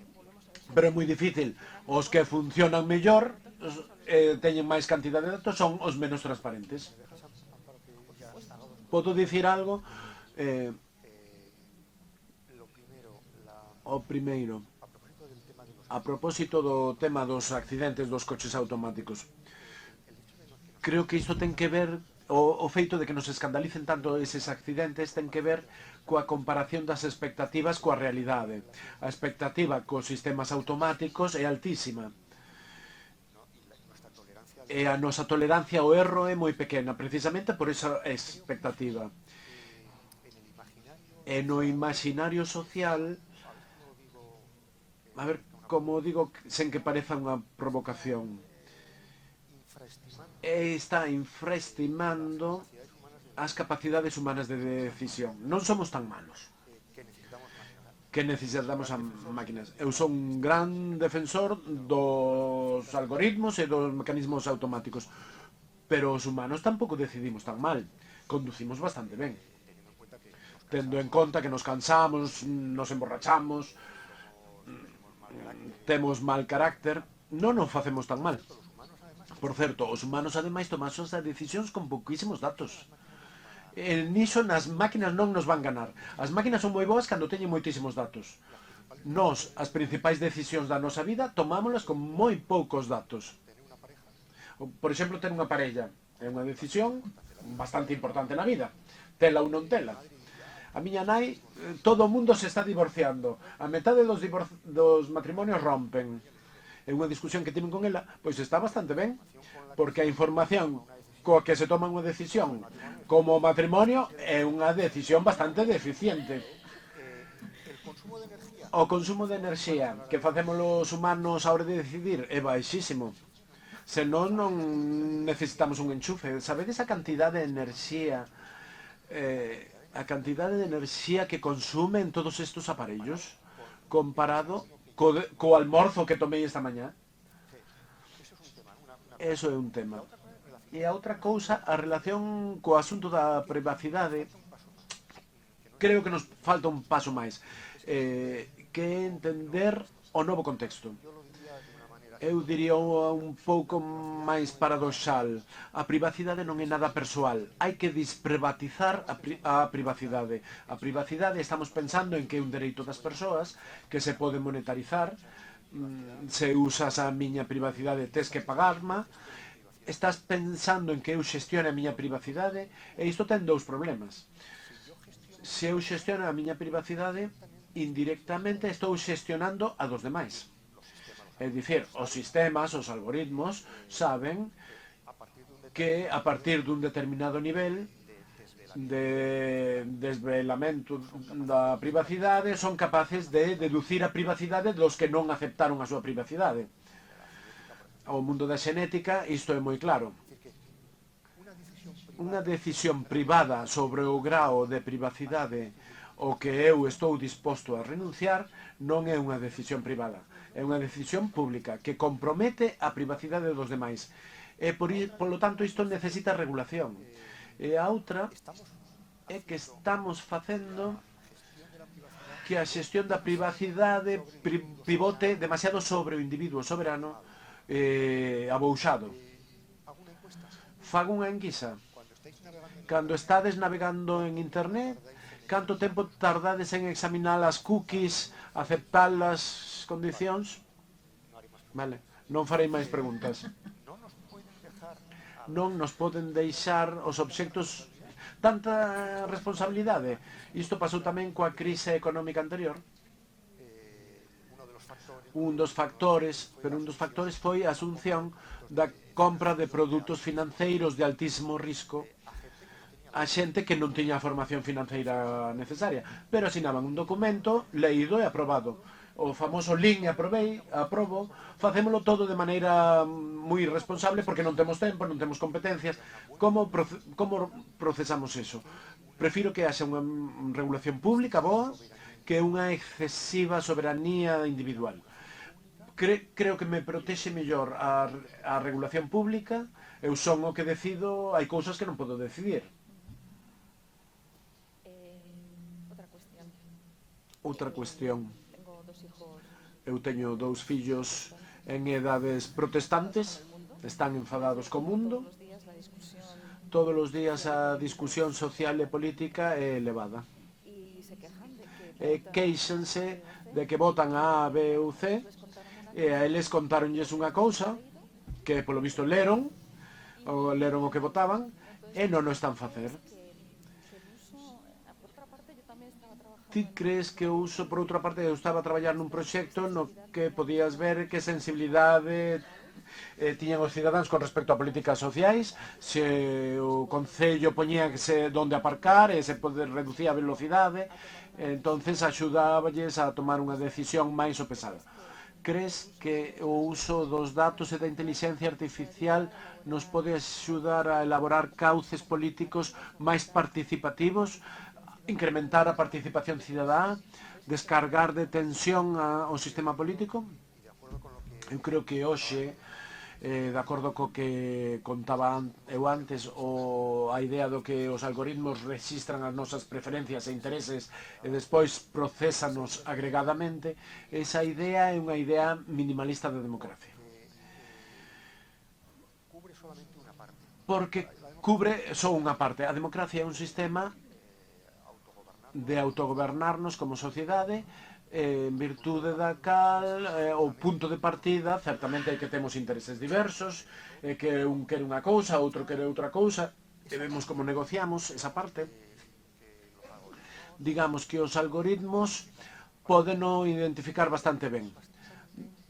Pero é moi difícil. Os que funcionan mellor, teñen máis cantidad de datos, son os menos transparentes. Podo dicir algo? O primeiro, a propósito do tema dos accidentes dos coches automáticos. Creo que isto ten que ver, o feito de que nos escandalicen tanto eses accidentes, ten que ver coa comparación das expectativas coa realidade. A expectativa cos sistemas automáticos é altísima. E a nosa tolerancia ao erro é moi pequena, precisamente por esa expectativa. E no imaginario social, a ver como digo sen que pareza unha provocación, está infraestimando as capacidades humanas de decisión. Non somos tan malos. Que necesitamos a máquinas. Eu son un gran defensor dos algoritmos e dos mecanismos automáticos, pero os humanos tampouco decidimos tan mal. Conducimos bastante ben. Tendo en conta que nos cansamos, nos emborrachamos, temos mal carácter, non nos facemos tan mal. Por certo, os humanos ademais tomamos as decisións con pouquísimos datos. Niso nas máquinas non nos van ganar. As máquinas son moi boas cando teñen moitísimos datos. Nos, as principais decisións da nosa vida, tomámolas con moi poucos datos. Por exemplo, ter unha parella é unha decisión bastante importante na vida. Tela ou non tela. A miña nai, todo o mundo se está divorciando. A metade dos matrimonios rompen. É unha discusión que tiven con ela, pois está bastante ben, porque a información coa que se toma unha decisión como o matrimonio é unha decisión bastante deficiente. O consumo de enerxía que facemos os humanos a hora de decidir é baixísimo. Senón non necesitamos un enchufe. Sabedes a cantidade de enerxía que consumen todos estes aparellos comparado co almorzo que tomei esta mañá? Eso é un tema. E a outra cousa, a relación co asunto da privacidade, creo que nos falta un paso máis, que é entender o novo contexto. Eu diría un pouco máis paradoxal. A privacidade non é nada persoal. Hai que desprivatizar a privacidade. A privacidade estamos pensando en que é un dereito das persoas que se pode monetarizar. Se usas a miña privacidade tes que pagarma. Estás pensando en que eu xestione a miña privacidade e isto ten dous problemas. Se eu xestiono a miña privacidade, indirectamente estou xestionando a dos demais. É dicir, os sistemas, os algoritmos, saben que a partir dun determinado nivel de desvelamento da privacidade son capaces de deducir a privacidade dos que non aceptaron a súa privacidade. Ao mundo da xenética isto é moi claro. Unha decisión privada sobre o grao de privacidade o que eu estou disposto a renunciar non é unha decisión privada. É unha decisión pública que compromete a privacidade dos demais. E, polo tanto, isto necesita regulación. E a outra é que estamos facendo que a xestión da privacidade pivote demasiado sobre o individuo soberano abouxado. Fago unha enquisa. Cando estades navegando en internet, canto tempo tardades en examinar as cookies, aceptar as condicións? Vale, non farei máis preguntas. Non nos poden deixar os obxectos tanta responsabilidade. Isto pasou tamén coa crise económica anterior. Un dos factores foi a asunción da compra de produtos financeiros de altísimo risco a xente que non tiña a formación financeira necesaria, pero asinaban un documento leído e aprobado. O famoso link aprobo, facémolo todo de maneira moi responsable porque non temos tempo, non temos competencias. Como procesamos eso? Prefiro que haxa unha regulación pública boa que unha excesiva soberanía individual. Creo que me protexe mellor a regulación pública. Eu son o que decido, hai cousas que non podo decidir. Outra cuestión. Eu teño 2 fillos en edades protestantes, están enfadados co mundo. Todos os días a discusión social e política é elevada. Queixanse de que votan a A, B ou C, e a eles contaronlles unha cousa que polo visto leron o que votaban e non o están facer. Ti crees que o uso, por outra parte, eu estaba a traballar nun proxecto no que podías ver que sensibilidade tiñan os cidadáns con respecto a políticas sociais, se o Concello poñía onde aparcar e se poder reducir a velocidade, entonces axudáballes a tomar unha decisión máis pesada. Crees que o uso dos datos e da inteligencia artificial nos pode axudar a elaborar cauces políticos máis participativos, incrementar a participación cidadá, descargar de tensión ao sistema político? Eu creo que hoxe, de acordo co que contaba eu antes, a idea do que os algoritmos registran as nosas preferencias e intereses e despois procesanos agregadamente, esa idea é unha idea minimalista da democracia. Porque cubre só unha parte. A democracia é un sistema de autogobernarnos como sociedade, en virtude da cal o punto de partida certamente é que temos intereses diversos, que un quere unha cousa, outro quere outra cousa, e vemos como negociamos esa parte. digamos que os algoritmos poden identificar bastante ben.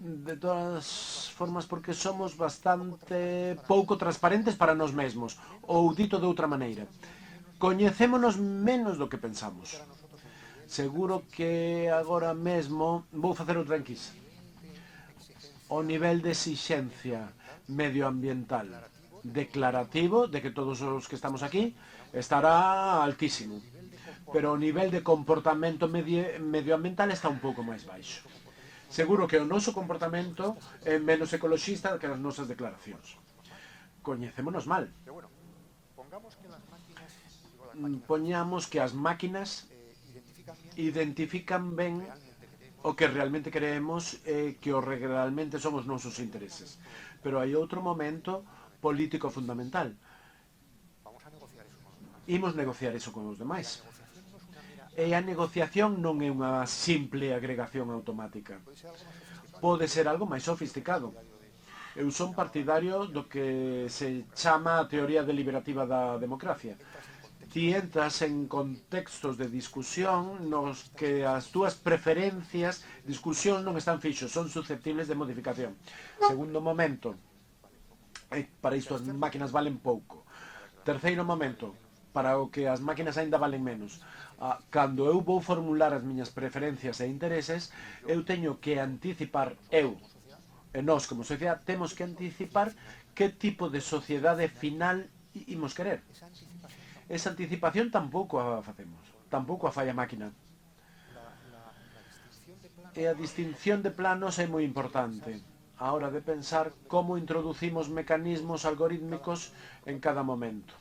De todas formas, porque somos bastante pouco transparentes para nós mesmos, ou dito de outra maneira, coñecémonos menos do que pensamos. Seguro que agora mesmo vou facer outra enquisa. O nivel de exixencia medioambiental declarativo de que todos os que estamos aquí estará altísimo, pero o nivel de comportamento medioambiental está un pouco máis baixo. Seguro que o noso comportamento é menos ecoloxista que as nosas declaracións. Coñecémonos mal. Poñamos que as máquinas identifican ben o que realmente queremos que o realmente son os nosos intereses. Pero hai outro momento político fundamental. Imos negociar eso con os demais. E a negociación non é unha simple agregación automática. Pode ser algo máis sofisticado. Eu son partidario do que se chama a teoría deliberativa da democracia. Ti entras en contextos de discusión nos que as túas preferencias, discusión non están fixos, son susceptibles de modificación. Segundo momento, para isto as máquinas valen pouco. Terceiro momento, para o que as máquinas aínda valen menos. Cando eu vou formular as miñas preferencias e intereses, eu teño que anticipar, e nós como sociedade temos que anticipar que tipo de sociedade final imos querer. Esa anticipación tampouco a facemos, tampouco a fai a máquina. E a distinción de planos é moi importante a hora de pensar como introducimos mecanismos algorítmicos en cada momento.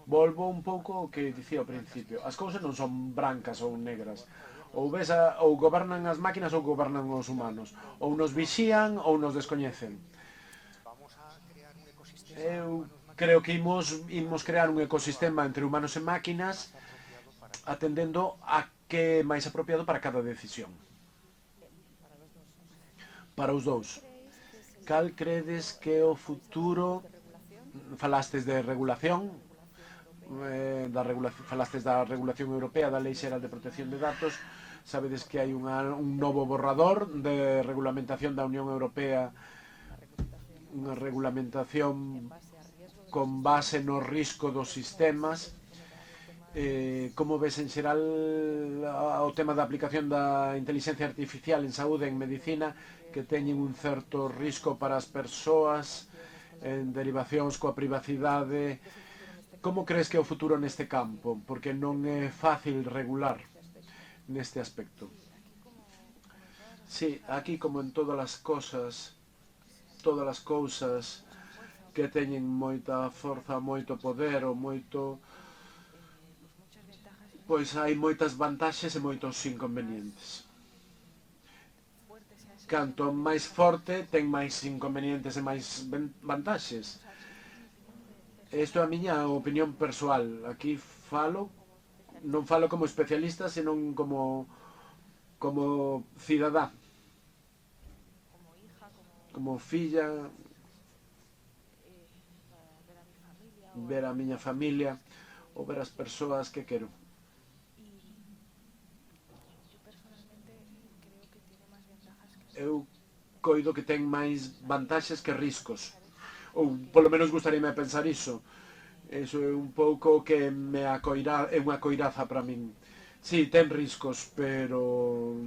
Volvo un pouco ao que dicía ao principio. As cousas non son brancas ou negras. Ou gobernan as máquinas ou gobernan os humanos. Ou nos vixían ou nos descoñecen. Eu creo que imos crear un ecosistema entre humanos e máquinas atendendo a que é máis apropiado para cada decisión. Para os dous. Cal credes que é o futuro? Falastes de regulación, falastes da regulación europea da Lei Xeral de Protección de Datos. Sabedes que hai un novo borrador de regulamentación da Unión Europea, unha regulamentación con base no risco dos sistemas. Como ves en xeral o tema da aplicación da inteligencia artificial en saúde e en medicina, que teñen un certo risco para as persoas, en derivacións coa privacidade? Como crees que é o futuro neste campo? Porque non é fácil regular neste aspecto. Sí, aquí como en todas as cousas que teñen moita forza, moito poder ou moito... Pois hai moitas vantaxes e moitos inconvenientes. Canto máis forte, ten máis inconvenientes e máis vantaxes. Isto é a miña opinión persoal. Aquí non falo como especialista, senón como cidadá. Como filla, ver a miña familia ou ver as persoas que quero. Eu coido que ten máis vantaxes que riscos. Ou polo menos gustaríame pensar iso. Iso é un pouco que é unha coiraza para min. Sí, ten riscos, pero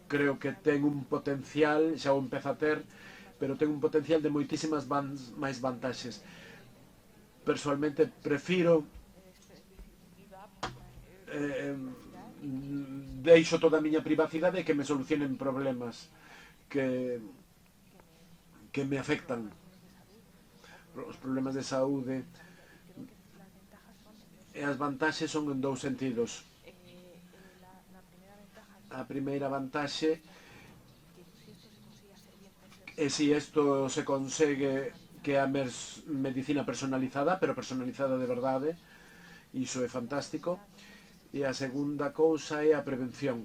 creo que ten un potencial, xa o empeza a ter, pero ten un potencial de moitísimas máis vantaxes. Personalmente prefiro deixo toda a miña privacidade e que me solucionen problemas que me afectan. Os problemas de saúde. E as vantaxes son en dous sentidos. A primeira vantaxe é se isto se consegue que a medicina personalizada, pero personalizada de verdade. Iso é fantástico. E a segunda cousa é a prevención.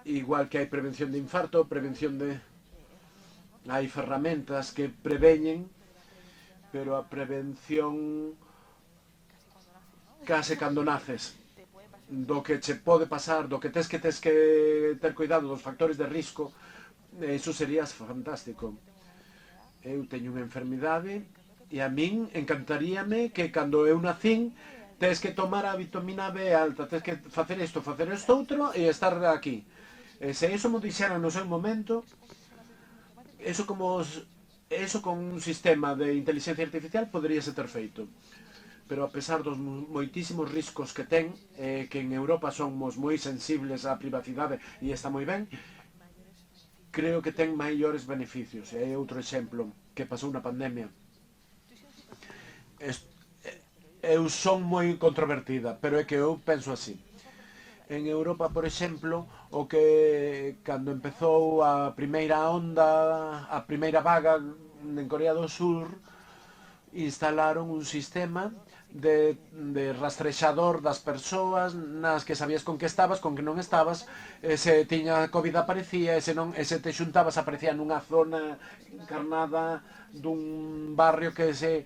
Igual que hai prevención de infarto, hai ferramentas que preveñen pero a prevención case cando naces, do que che pode pasar, do que tes que ter cuidado dos factores de risco, iso sería fantástico. Eu teño unha enfermidade e a min encantaríame que cando eu nacín tes que tomar a vitamina B alta, tes que facer isto outro e estar aquí. E se iso mo dixeran no seu momento, eso con un sistema de inteligencia artificial poderíase ter feito. Pero a pesar dos moitísimos riscos que ten, que en Europa somos moi sensibles á privacidade e está moi ben, creo que ten maiores beneficios. E hai outro exemplo que pasou na pandemia. Eu son moi controvertida, pero é que eu penso así. En Europa, por exemplo, o que cando empezou a primeira onda, a primeira vaga en Corea do Sur, instalaron un sistema de rastrexador das persoas nas que sabías con que estabas, con que non estabas, se tiña COVID aparecía, e se te xuntabas aparecía nunha zona encarnada dun barrio que se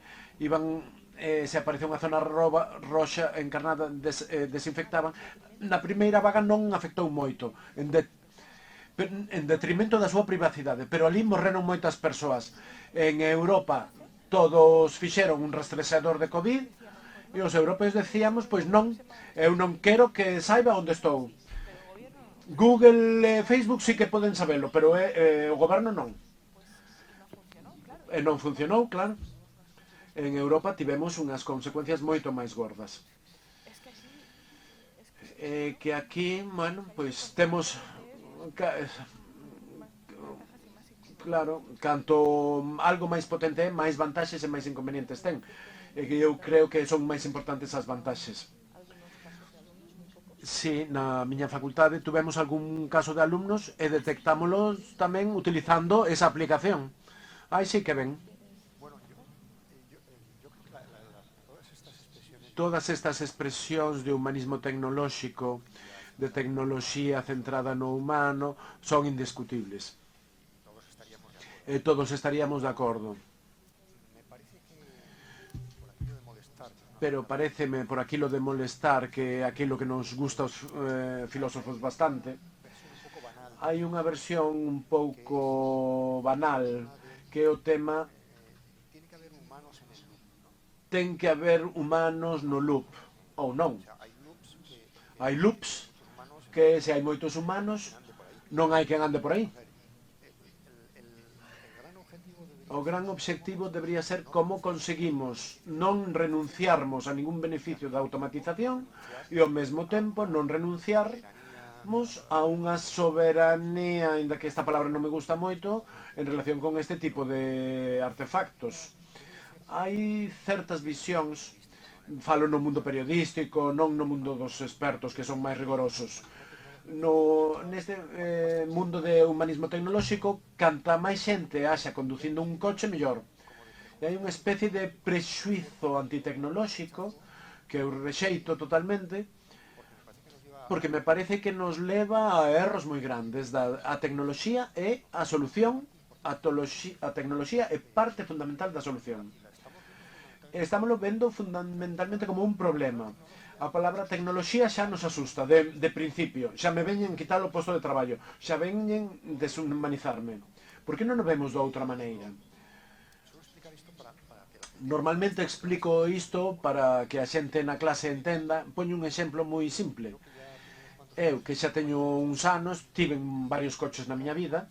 aparecía unha zona roxa encarnada, desinfectaban. Na primeira vaga non afectou moito, en detrimento da súa privacidade, pero ali morreron moitas persoas. En Europa todos fixeron un rastrexador de COVID e os europeos decíamos, pois non, eu non quero que saiba onde estou. Google e Facebook sí que poden sabelo, pero o goberno non. E non funcionou, claro. En Europa tivemos unhas consecuencias moito máis gordas. Que aquí, bueno, pois temos... Claro, canto algo máis potente, máis vantaxes e máis inconvenientes ten. E que eu creo que son máis importantes as vantaxes. Sí, na miña facultade tuvemos algún caso de alumnos e detectámolos tamén utilizando esa aplicación. Ai, sí que ben. Todas estas expresións de humanismo tecnolóxico, de tecnoloxía centrada no humano, son indiscutibles. E todos estaríamos de acordo. Pero paréceme, por aquilo de molestar, que aquilo que nos gusta aos filósofos bastante, hai unha versión un pouco banal, que é o tema ten que haber humanos no loop, ou non. Hai loops, que se hai moitos humanos, non hai quen ande por aí. O gran obxectivo debería ser como conseguimos non renunciarmos a ningún beneficio da automatización e ao mesmo tempo non renunciarmos a unha soberanía, ainda que esta palabra non me gusta moito, en relación con este tipo de artefactos. Hai certas visións, falo no mundo periodístico, non no mundo dos expertos que son máis rigorosos, neste mundo de humanismo tecnolóxico, canta máis xente haxa conducindo un coche, mellor. E hai unha especie de prexuizo antitecnolóxico que eu rexeito totalmente, porque me parece que nos leva a erros moi grandes. A tecnoloxía é a solución, a tecnoloxía é parte fundamental da solución. Estámoslo vendo fundamentalmente como un problema. A palabra tecnoloxía xa nos asusta, de principio. Xa me veñen quitar o posto de traballo. Xa veñen deshumanizarme. Por que non o vemos de outra maneira? Normalmente explico isto para que a xente na clase entenda. Poño un exemplo moi simple. Eu, que xa teño uns anos, tiven varios coches na miña vida.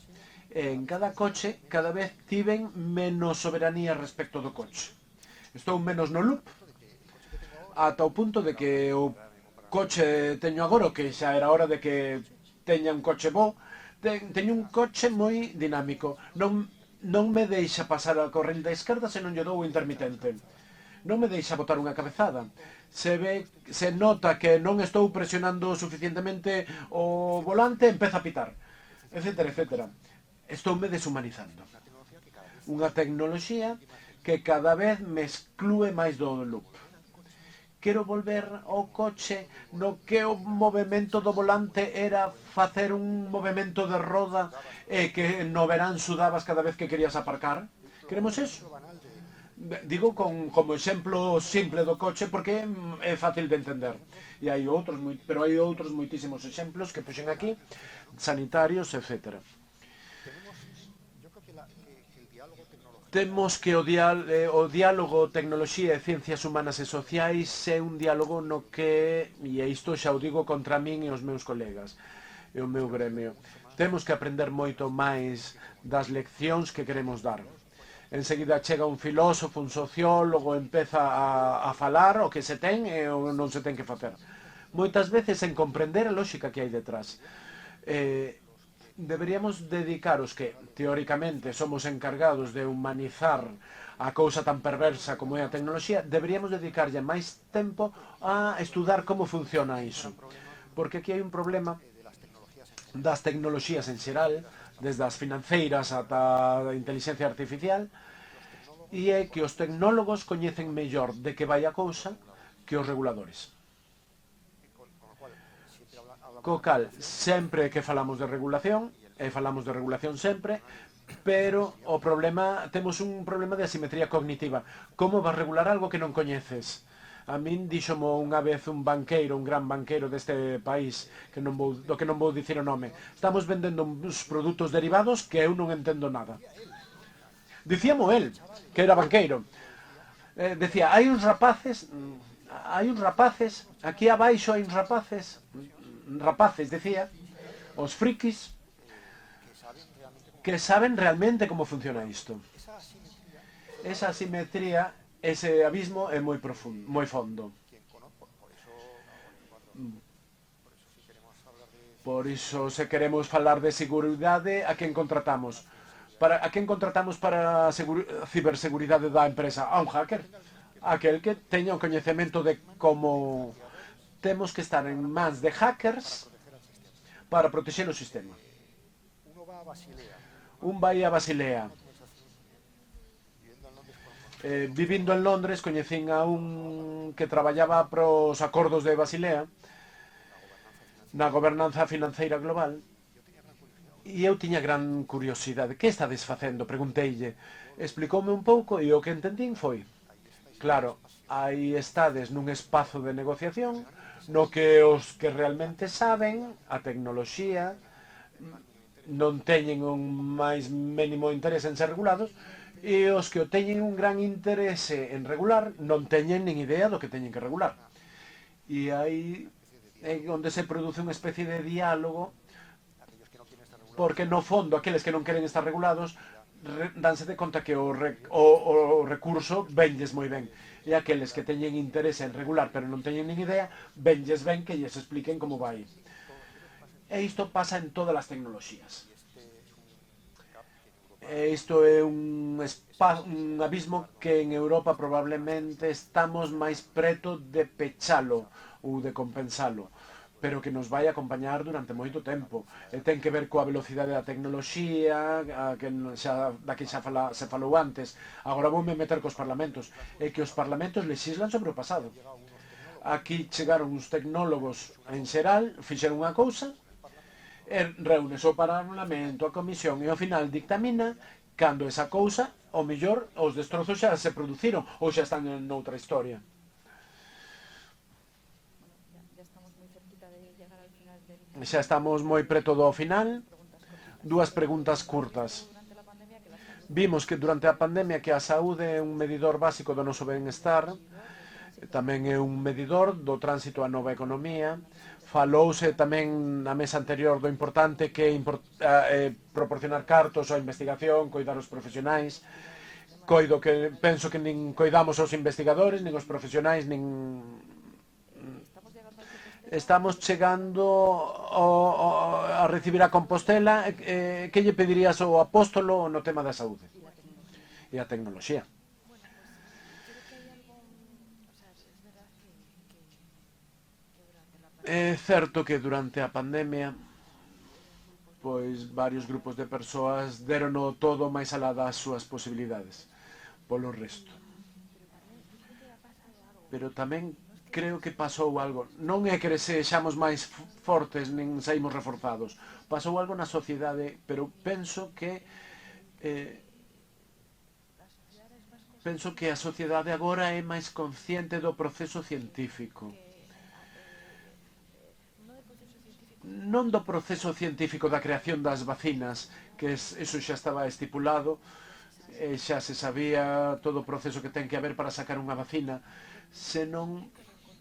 En cada coche, cada vez tiven menos soberanía respecto do coche. Estou menos no loop, ata o punto de que o coche teño agora, que xa era hora de que teña un coche bo, teño un coche moi dinámico. Non me deixa pasar a corrente da esquerda se non lle dou o intermitente. Non me deixa botar unha cabezada. Se nota que non estou presionando suficientemente o volante, empeza a pitar, etcétera, etcétera. Estoume deshumanizando. Unha tecnoloxía que cada vez me exclúe máis do loop. Quero volver ao coche no que o movimento do volante era facer un movimento de roda e que no verán sudabas cada vez que querías aparcar. Queremos eso? Digo como exemplo simple do coche porque é fácil de entender. E hai outros, pero hai outros moitísimos exemplos que puxen aquí, sanitarios, etcétera. Temos que o diálogo tecnoloxía e ciencias humanas e sociais é un diálogo no que, e isto xa o digo contra min e os meus colegas, e o meu gremio, temos que aprender moito máis das leccións que queremos dar. Enseguida chega un filósofo, un sociólogo, empeza a falar o que se ten e o non se ten que facer. Moitas veces en comprender a lógica que hai detrás. Deberíamos dedicaros que, teóricamente, somos encargados de humanizar a cousa tan perversa como é a tecnoloxía, deberíamos dedicarlle máis tempo a estudar como funciona iso. Porque aquí hai un problema das tecnoloxías en xeral, desde as financeiras ata a inteligencia artificial, e é que os tecnólogos coñecen mellor de que vai a cousa que os reguladores. Co cal, sempre que falamos de regulación, e falamos de regulación sempre, pero o problema, temos un problema de asimetría cognitiva. Como vas regular algo que non coñeces? A min díxomo unha vez un banqueiro, un gran banqueiro deste país, do que non vou dicir o nome. Estamos vendendo uns produtos derivados que eu non entendo nada. Dicíamo el, que era banqueiro. Decía, hai uns rapaces, aquí abaixo hai uns rapaces, decía, os frikis, que saben realmente como funciona isto. Esa asimetría, ese abismo é moi profundo, moi fondo. Por iso, se queremos falar de seguridade, a quen contratamos? A quen contratamos para a ciberseguridade da empresa? A un hacker. Aquel que teña o coñecemento de como temos que estar en mans de hackers para protexer o sistema. Un vai a Basilea. Vivindo en Londres, coñecín a un que traballaba pros acordos de Basilea na gobernanza financeira global. E eu tiña gran curiosidade. Que estades facendo? Pregunteille. Explicoume un pouco e o que entendín foi: claro, aí estades nun espazo de negociación no que os que realmente saben a tecnoloxía non teñen un máis mínimo interese en ser regulados e os que o teñen un gran interese en regular non teñen nin idea do que teñen que regular. E aí é onde se produce unha especie de diálogo, porque no fondo aqueles que non queren estar regulados danse de conta que o recurso venlles moi ben, e aqueles que teñen interese en regular pero non teñen nin idea, venlles ben que lles expliquen como vai. E isto pasa en todas as tecnoloxías. Isto é un abismo que en Europa probablemente estamos máis preto de pechalo ou de compensalo, pero que nos vai acompañar durante moito tempo. E ten que ver coa velocidade da tecnoloxía, da que xa se falou antes. Agora voume meter cos parlamentos. É que os parlamentos lexislan sobre o pasado. Aquí chegaron uns tecnólogos en xeral, fixeron unha cousa, reúnes o Parlamento, a Comisión, e ao final dictamina cando esa cousa, ao mellor, os destrozos xa se produciron ou xa están en outra historia. Xa estamos moi preto do final. Dúas preguntas curtas. Vimos que durante a pandemia que a saúde é un medidor básico do noso benestar, tamén é un medidor do tránsito á nova economía. Falouse tamén na mesa anterior do importante que é proporcionar cartos á investigación, coidar os profesionais. Penso que nin coidamos os investigadores, nin os profesionais, nin... Estamos chegando a recibir a Compostela. Que lle pedirías ao apóstolo no tema da saúde e a tecnoloxía? É certo que durante a pandemia pois varios grupos de persoas derono todo máis alá das súas posibilidades polo resto. Pero tamén creo que pasou algo. Non é que sexamos máis fortes nin saímos reforzados. Pasou algo na sociedade, pero penso que penso que a sociedade agora é máis consciente do proceso científico. Non do proceso científico da creación das vacinas, que eso xa estaba estipulado, xa se sabía todo o proceso que ten que haber para sacar unha vacina, senón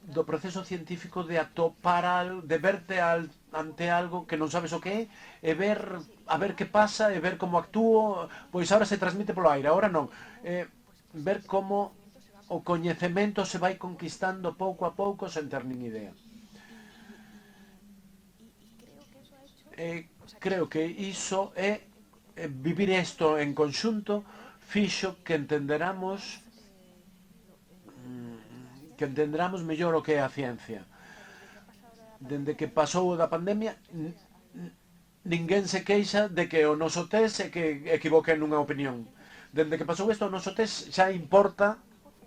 do proceso científico de atopar, de verte ante algo que non sabes o que é, e ver, a ver que pasa, e ver como actúo, pois agora se transmite polo aire, agora non. Ver como o coñecemento se vai conquistando pouco a pouco sen ter nin idea. Creo que iso é vivir isto en conxunto fixo que entenderamos mellor o que é a ciencia. Dende que pasou da pandemia, ninguén se queixa de que o noso test é que equivoque nunha opinión. Dende que pasou isto, o noso test xa importa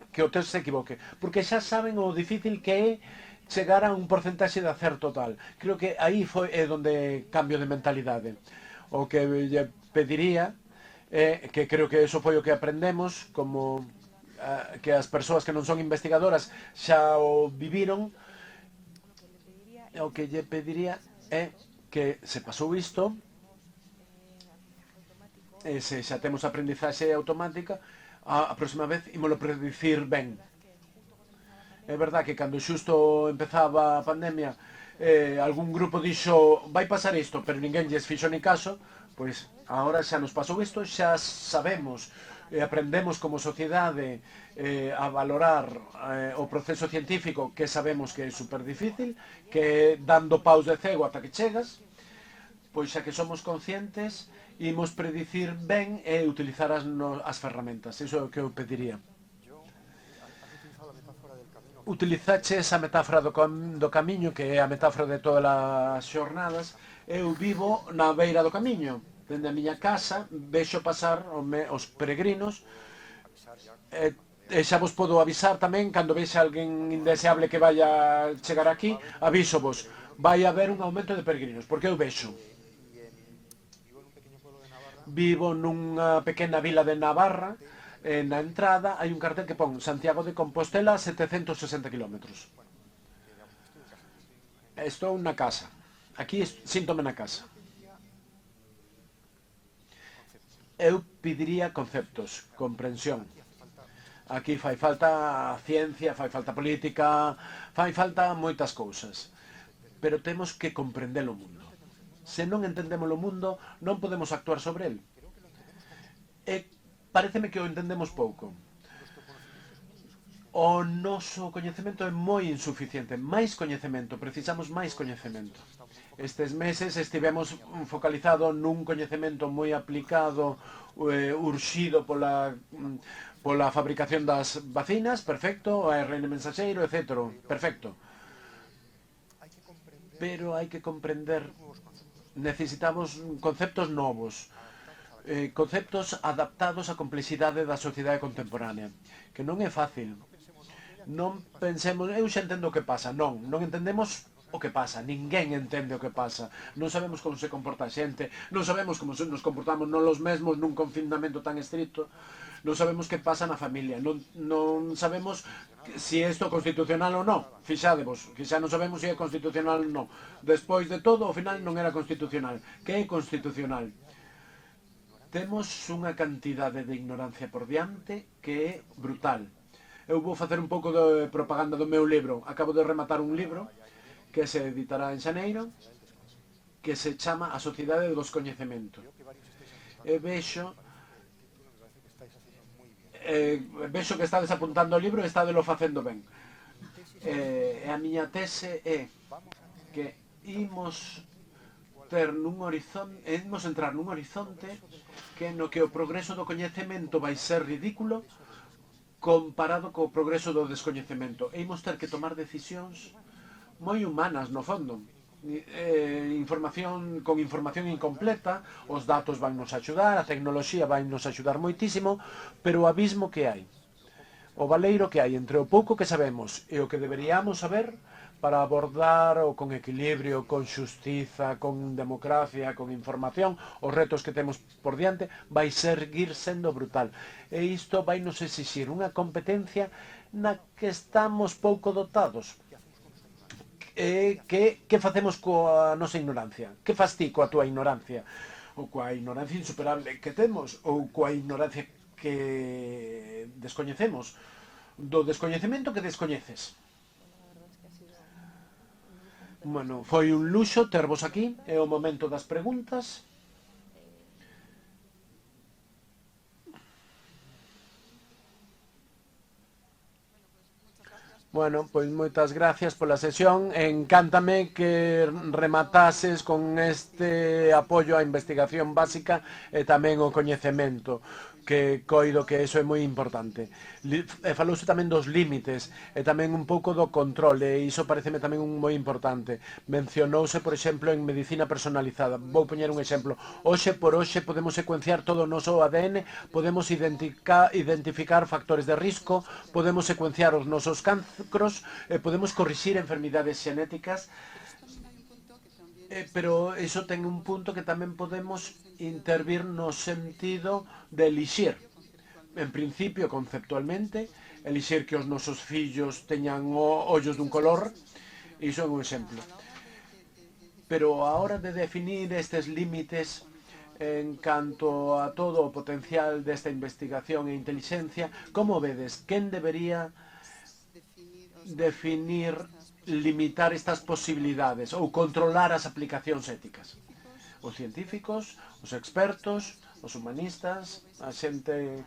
que o test se equivoque, porque xa saben o difícil que é chegar a un porcentaxe de acerto total. Creo que aí é donde cambio de mentalidade. O que lle pediría que creo que eso foi o que aprendemos, como que as persoas que non son investigadoras xa o viviron. O que lle pediría é que se pasou isto, se xa temos aprendizaxe automática, a próxima vez ímolo predicir ben. É verdad que cando xusto empezaba a pandemia algún grupo dixo vai pasar isto, pero ninguén lles fixo ni caso, pois agora xa nos pasou isto, xa sabemos e aprendemos como sociedade a valorar o proceso científico, que sabemos que é super difícil, que dando paus de cego ata que chegas, pois xa que somos conscientes, imos predicir ben e utilizar as ferramentas. Iso é o que eu pediría. Utilizache esa metáfora do camiño, que é a metáfora de todas as xornadas. Eu vivo na beira do camiño. Dende a miña casa vexo pasar os peregrinos, e xa vos podo avisar tamén, cando vexa alguén indeseable que vaya chegar aquí, avísovos, vai haber un aumento de peregrinos, porque eu vexo. Vivo nunha pequena vila de Navarra. Na entrada hai un cartel que pon Santiago de Compostela 760 kilómetros. Estou na casa. Aquí síntome na casa. Eu pediría conceptos, comprensión. Aquí fai falta ciencia, fai falta política, fai falta moitas cousas. Pero temos que comprender o mundo. Se non entendemos o mundo, non podemos actuar sobre el. Paréceme que o entendemos pouco. O noso coñecemento é moi insuficiente. Máis coñecemento, precisamos máis coñecemento. Estes meses estivemos focalizados nun coñecemento moi aplicado, urxido pola fabricación das vacinas, perfecto, o ARN mensaxeiro, etc. Perfecto. Pero hai que comprender, necesitamos conceptos novos, conceptos adaptados á complexidade da sociedade contemporánea, que non é fácil. Non pensemos, eu xa entendo o que pasa, non entendemos o que pasa, ninguén entende o que pasa, non sabemos como se comporta a xente, non sabemos como nos comportamos non los mesmos nun confinamento tan estricto, non sabemos que pasa na familia, non sabemos se isto é constitucional ou non, fixádevos, que xa non sabemos se é constitucional ou non. Despois de todo, ao final non era constitucional. Que é constitucional? Temos unha cantidade de ignorancia por diante que é brutal. Eu vou facer un pouco de propaganda do meu libro. Acabo de rematar un libro que se editará en xaneiro, que se chama A Sociedade dos Coñecementos. E vexo que estades apuntando o libro e estadelo facendo ben. E a miña tese é que imos entrar nun horizonte que no que o progreso do coñecemento vai ser ridículo comparado co progreso do descoñecemento. E imos ter que tomar decisións moi humanas, no fondo. Con información incompleta, os datos van nos axudar, a tecnoloxía vai nos axudar moitísimo, pero o abismo que hai, o valeiro que hai entre o pouco que sabemos e o que deberíamos saber, para abordar o con equilibrio, con xustiza, con democracia, con información, os retos que temos por diante, vai seguir sendo brutal. E isto vai nos exixir unha competencia na que estamos pouco dotados. Que facemos coa nosa ignorancia? Que fas ti coa túa ignorancia? Ou coa ignorancia insuperable que temos? Ou coa ignorancia que descoñecemos? Do descoñecemento que descoñeces? Bueno, foi un luxo tervos aquí, é o momento das preguntas. Bueno, pois moitas gracias pola sesión. Encántame que rematases con este apoio á investigación básica e tamén o coñecemento, que coido que eso é moi importante. Falouse tamén dos límites e tamén un pouco do control, e iso pareceme tamén moi importante. Mencionouse, por exemplo, en medicina personalizada. Vou poñer un exemplo. Hoxe por hoxe podemos secuenciar todo o noso ADN, podemos identificar factores de risco, podemos secuenciar os nosos cancros, podemos corrixir enfermidades xenéticas, pero iso ten un punto que tamén podemos intervir no sentido de elixir. En principio, conceptualmente, elixir que os nosos fillos teñan ollos dun color, iso é un exemplo. Pero a hora de definir estes límites en canto a todo o potencial desta investigación e inteligencia, como vedes, quen debería definir, limitar estas posibilidades ou controlar as aplicacións éticas? Os científicos, os expertos, os humanistas, a xente...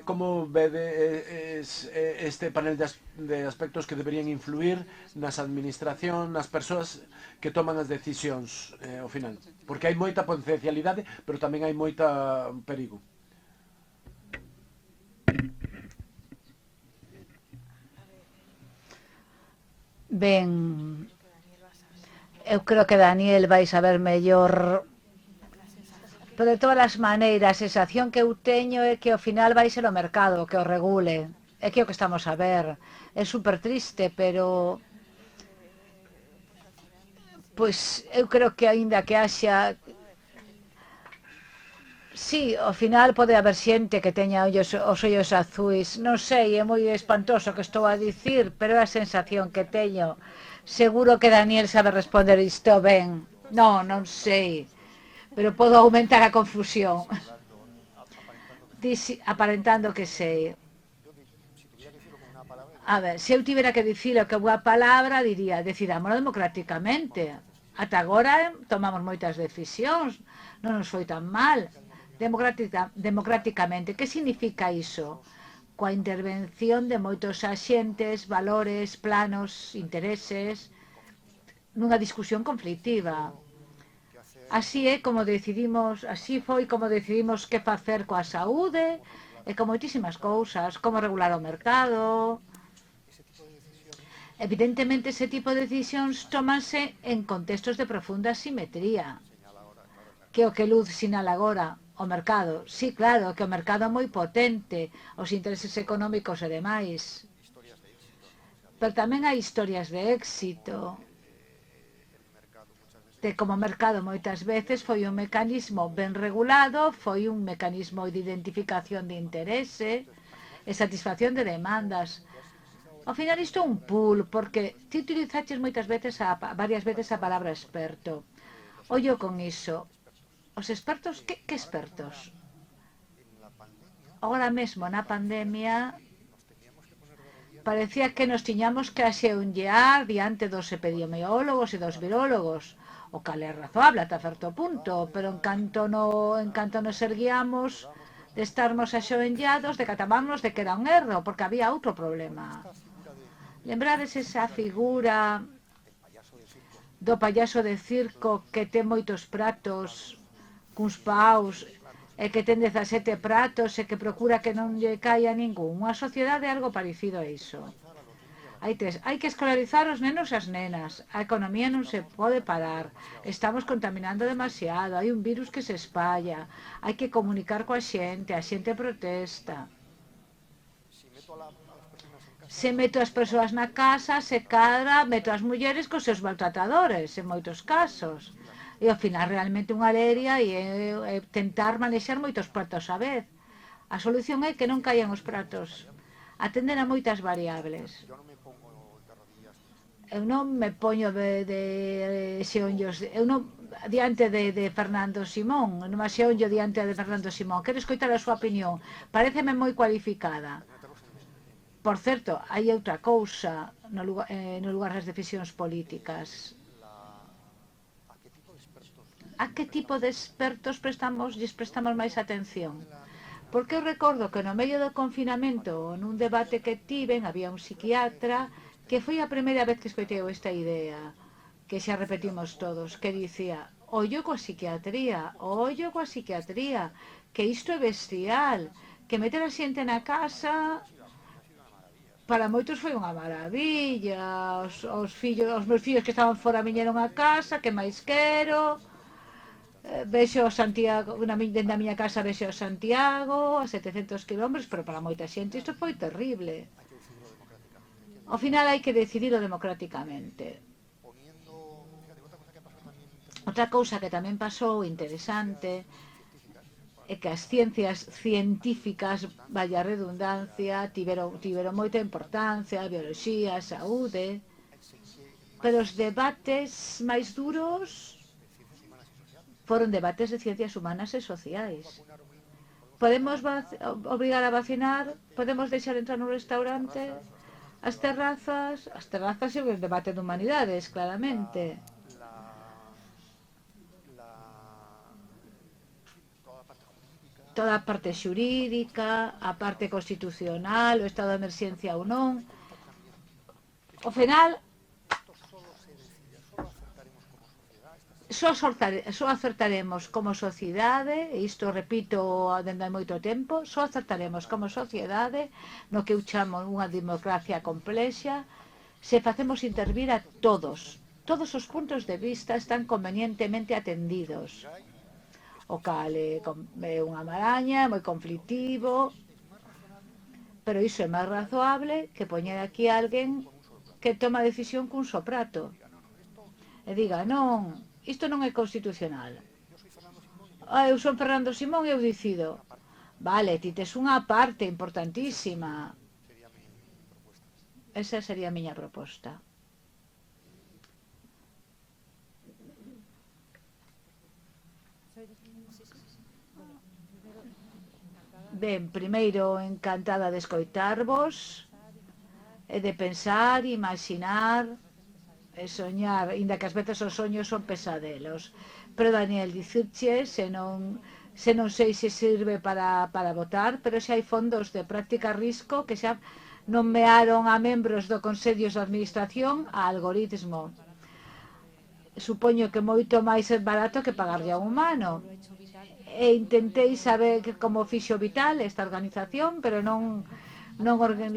Como vedes este panel de aspectos que deberían influir nas administracións, nas persoas que toman as decisións ao final? Porque hai moita potencialidade, pero tamén hai moita perigo. Ben, eu creo que Daniel vai saber mellor, pero de todas as maneiras, a sensación que eu teño é que ao final vai ser o mercado que o regule. É que o que estamos a ver. É super triste, pero pois eu creo que aínda que haxa... Sí, ao final pode haber xente que teña os ollos azuis. Non sei, é moi espantoso que estou a dicir, pero é a sensación que teño. Seguro que Daniel sabe responder isto ben. Non sei. Pero podo aumentar a confusión. Aparentando que sei. A ver, se eu tivera que dicilo que unha palabra, diría, decidámoslo democráticamente. Ata agora tomamos moitas decisións, non nos foi tan mal. Democráticamente. Que significa iso? Coa intervención de moitos axentes, valores, planos, intereses, nunha discusión conflictiva. Así é como decidimos, así foi como decidimos que facer coa saúde e con moitísimas cousas, como regular o mercado. Evidentemente, ese tipo de decisións tómanse en contextos de profunda asimetría, que o que Luz sinala agora, o mercado. Sí, claro, que o mercado é moi potente, os intereses económicos e demais. Pero tamén hai historias de éxito, de como o mercado moitas veces foi un mecanismo ben regulado, foi un mecanismo de identificación de interese e satisfacción de demandas. Ao final isto é un pool, porque ti utilizaches moitas veces, varias veces a palabra experto. Ollo con iso. Os expertos, que expertos? Agora mesmo na pandemia parecía que nos tiñamos que axeonllear diante dos epidemiólogos e dos virólogos. O cal é razoable ata certo punto, pero en canto nos erguíamos de estarmos axeonllados, decatábamos de que era un erro, porque había outro problema. Lembrades esa figura do payaso de circo que ten moitos pratos cuns paus e que ten 17 pratos e que procura que non lle caia ningún. Unha sociedade é algo parecido a iso. Hai que escolarizar os nenos e as nenas. A economía non se pode parar. Estamos contaminando demasiado. Hai un virus que se espalla. Hai que comunicar coa xente. A xente protesta. Se meto as persoas na casa, se cadra, meto as mulleres cos seus maltratadores, en moitos casos. E ao final realmente unha leria e tentar manexar moitos pratos a vez. A solución é que non caian os pratos. Atender a moitas variables. Eu non me poño de xeonllos, eu non diante de Fernando Simón, non me xeonllo diante de Fernando Simón. Quero escoitar a súa opinión. Paréceme moi cualificada. Por certo, hai outra cousa no lugar das decisións políticas. A que tipo de expertos lles prestamos máis atención? Porque eu recordo que no medio do confinamento, nun debate que tiven, había un psiquiatra que foi a primeira vez que escoitei esta idea, que xa repetimos todos, que dicía, ollo coa psiquiatría, que isto é bestial, que meter a xente na casa para moitos foi unha maravilla, os meus fillos que estaban fora viñeron a casa, que máis quero, vexo Santiago, dentro da miña casa vexo Santiago, a 700 km, pero para moita xente isto foi terrible. Ao final hai que decidirlo democráticamente. Outra cousa que tamén pasou interesante é que as ciencias científicas, vaya redundancia, tiveron moita importancia, a bioloxía, a saúde, pero os debates máis duros foron debates de ciencias humanas e sociais. Podemos obrigar a vacinar, podemos deixar entrar no restaurante, as terrazas é un debate de humanidades, claramente. Toda a parte xurídica, a parte constitucional, o estado de emerxencia ou non. Ao final, só acertaremos como sociedade, e isto repito dende hai moito tempo, só acertaremos como sociedade no que eu chamo unha democracia complexa, se facemos intervir a todos. Todos os puntos de vista están convenientemente atendidos. O cal é unha maraña, moi conflictivo, pero iso é máis razoable que poñer aquí alguén que toma decisión cun só prato e diga, non, isto non é constitucional. Eu son Fernando Simón e eu decido. Vale, ti tes unha parte importantísima. Esa sería a miña proposta. Ben, primeiro, encantada de escoitarvos e de pensar, imaginar e soñar, inda que ás veces os soños son pesadelos. Pero, Daniel, dicirche, se non sei se sirve para votar, pero xa hai fondos de práctica risco que xa nomearon a membros do Consello de Administración a algoritmo. Supoño que moito máis barato que pagarlle a un humano. E intentei saber como fixo Vital esta organización, pero non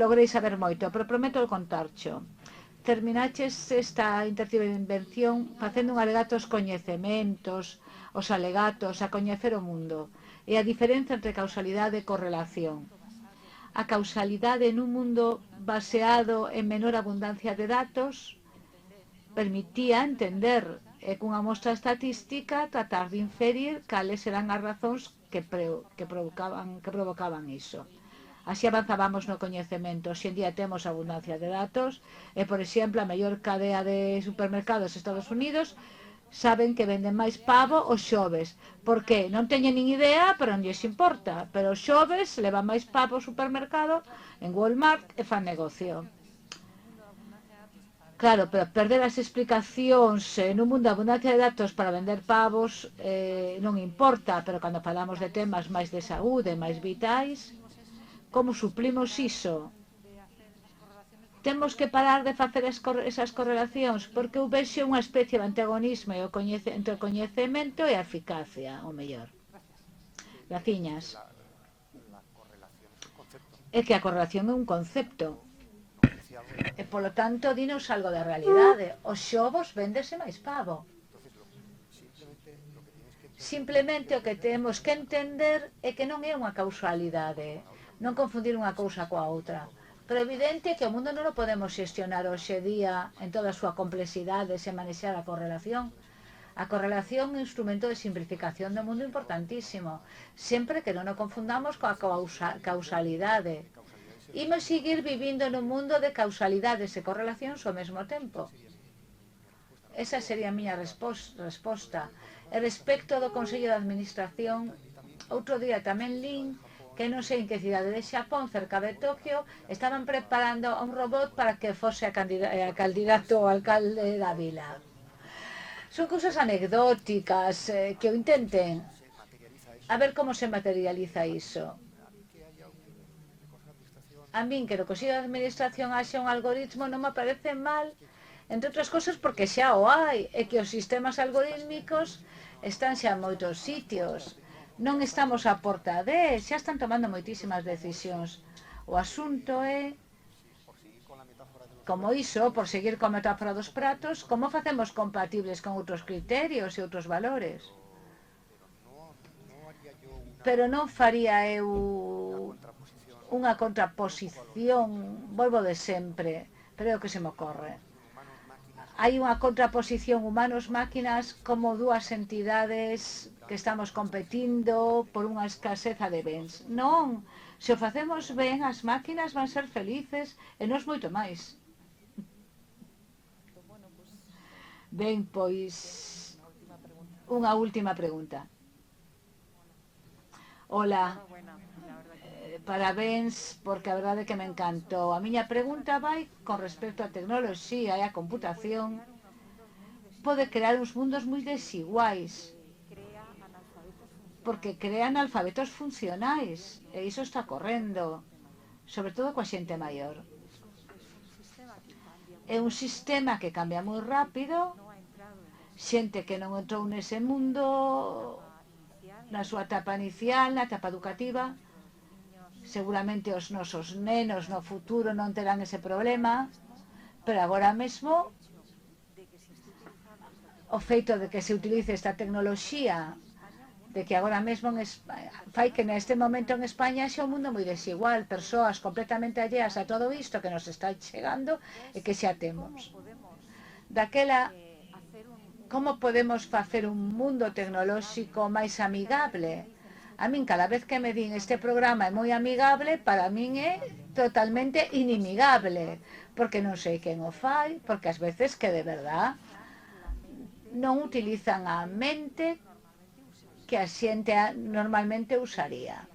logrei saber moito, pero prometo contarcho. Terminaches esta intervención facendo un alegato aos coñecementos, os alegatos a coñecer o mundo e a diferenza entre causalidade e correlación. A causalidade nun mundo baseado en menor abundancia de datos permitía entender e cunha mostra estatística tratar de inferir cales eran as razóns que provocaban iso. Así avanzábamos no coñecemento. Hoxe en día temos abundancia de datos e, por exemplo, a mellor cadea de supermercados dos Estados Unidos saben que venden máis pavo os xoves. Por que? Non teñen nin idea, pero non lles importa. Pero os xoves levan máis pavo ao supermercado en Walmart e fan negocio. Claro, pero perder as explicacións nun mundo de abundancia de datos para vender pavos non importa, pero cando falamos de temas máis de saúde, máis vitais, como suplimos iso? Temos que parar de facer esas correlacións, porque eu vexo unha especie de antagonismo entre o coñecemento e a eficacia, o mellor. Graciñas. É que a correlación é un concepto. E, polo tanto, dinos algo de realidade. Os xovos véndese máis pavo. Simplemente o que temos que entender é que non é unha causalidade. Non confundir unha cousa coa outra. Pero evidente que o mundo non o podemos xestionar hoxe día en toda a súa complexidade sen manexar a correlación. A correlación é un instrumento de simplificación do mundo importantísimo, sempre que non o confundamos coa causalidade. Imos seguir vivindo nun mundo de causalidades e correlacións ao mesmo tempo. Esa sería a miña resposta. E respecto do Consello de Administración, outro día tamén lín que non sei en que cidade de Xapón, cerca de Tokio, estaban preparando a un robot para que fose a candidato ao alcalde da vila. Son cousas anecdóticas que o intenten. A ver como se materializa iso. A min que no Consello de Administración haxa un algoritmo non me parece mal, entre outras cousas porque xa o hai, e que os sistemas algorítmicos están xa en moitos sitios. Non estamos a porta de, xa están tomando moitísimas decisións. O asunto é, como iso, por seguir coa metáfora dos pratos, como facemos compatibles con outros criterios e outros valores. Pero non faría eu unha contraposición, volvo de sempre, pero é o que se me ocorre. Hai unha contraposición humanos-máquinas como dúas entidades que estamos competindo por unha escaseza de bens. Non, se o facemos ben, as máquinas van ser felices e nós moito máis. Ben, pois, unha última pregunta. Hola, parabéns, porque a verdade é que me encantou. A miña pregunta vai con respecto á tecnoloxía e á computación. Pode crear uns mundos moi desiguais, porque crea analfabetos funcionais, e iso está correndo, sobre todo coa xente maior. É un sistema que cambia moi rápido, xente que non entrou nese mundo na súa etapa inicial, na etapa educativa. Seguramente os nosos nenos no futuro non terán ese problema, pero agora mesmo o feito de que se utilice esta tecnoloxía, de que agora mesmo fai que neste momento en España xa un mundo moi desigual, persoas completamente alleas a todo isto que nos está chegando e que xa temos. Daquela, como podemos facer un mundo tecnolóxico máis amigable? A min, cada vez que me din este programa é moi amigable, para min é totalmente inimigable, porque non sei quen o fai, porque ás veces que de verdad non utilizan a mente que a xente normalmente usaría.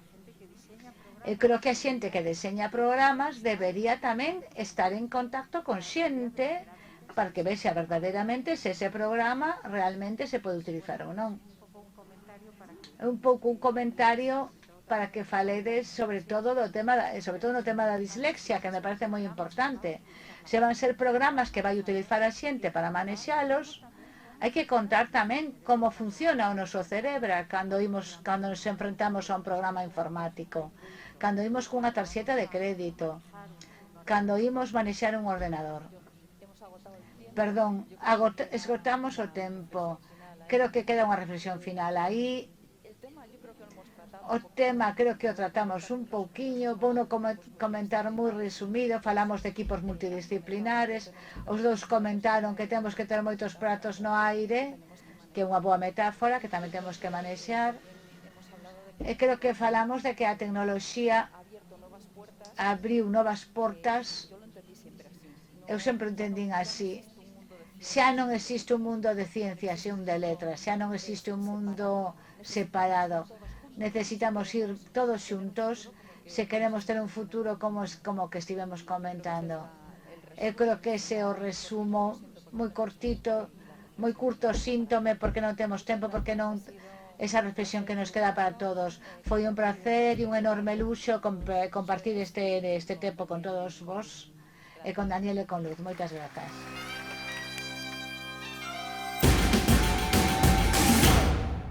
Eu creo que a xente que deseña programas debería tamén estar en contacto con xente para que vexa verdadeiramente se ese programa realmente se pode utilizar ou non. Un pouco un comentario para que faledes sobre todo no tema da dislexia, que me parece moi importante. Se van ser programas que vai utilizar a xente para manexalos, hai que contar tamén como funciona o noso cerebro cando nos enfrentamos a un programa informático, cando imos cunha tarxeta de crédito, cando imos manexar un ordenador. Perdón, esgotamos o tempo. Creo que queda unha reflexión final aí. O tema creo que o tratamos un pouquiño, vou no comentar moi resumido, falamos de equipos multidisciplinares, os dous comentaron que temos que ter moitos pratos no aire, que é unha boa metáfora que tamén temos que manexar, e creo que falamos de que a tecnoloxía abriu novas portas, eu sempre entendín así, xa non existe un mundo de ciencias e un de letras, xa non existe un mundo separado. Necesitamos ir todos xuntos se queremos ter un futuro como que estivemos comentando. Eu creo que ese é o resumo moi cortito, moi curto síntome, porque non temos tempo, porque non esa reflexión que nos queda para todos. Foi un placer e un enorme luxo compartir este tempo con todos vos e con Daniel e con Luz. Moitas grazas.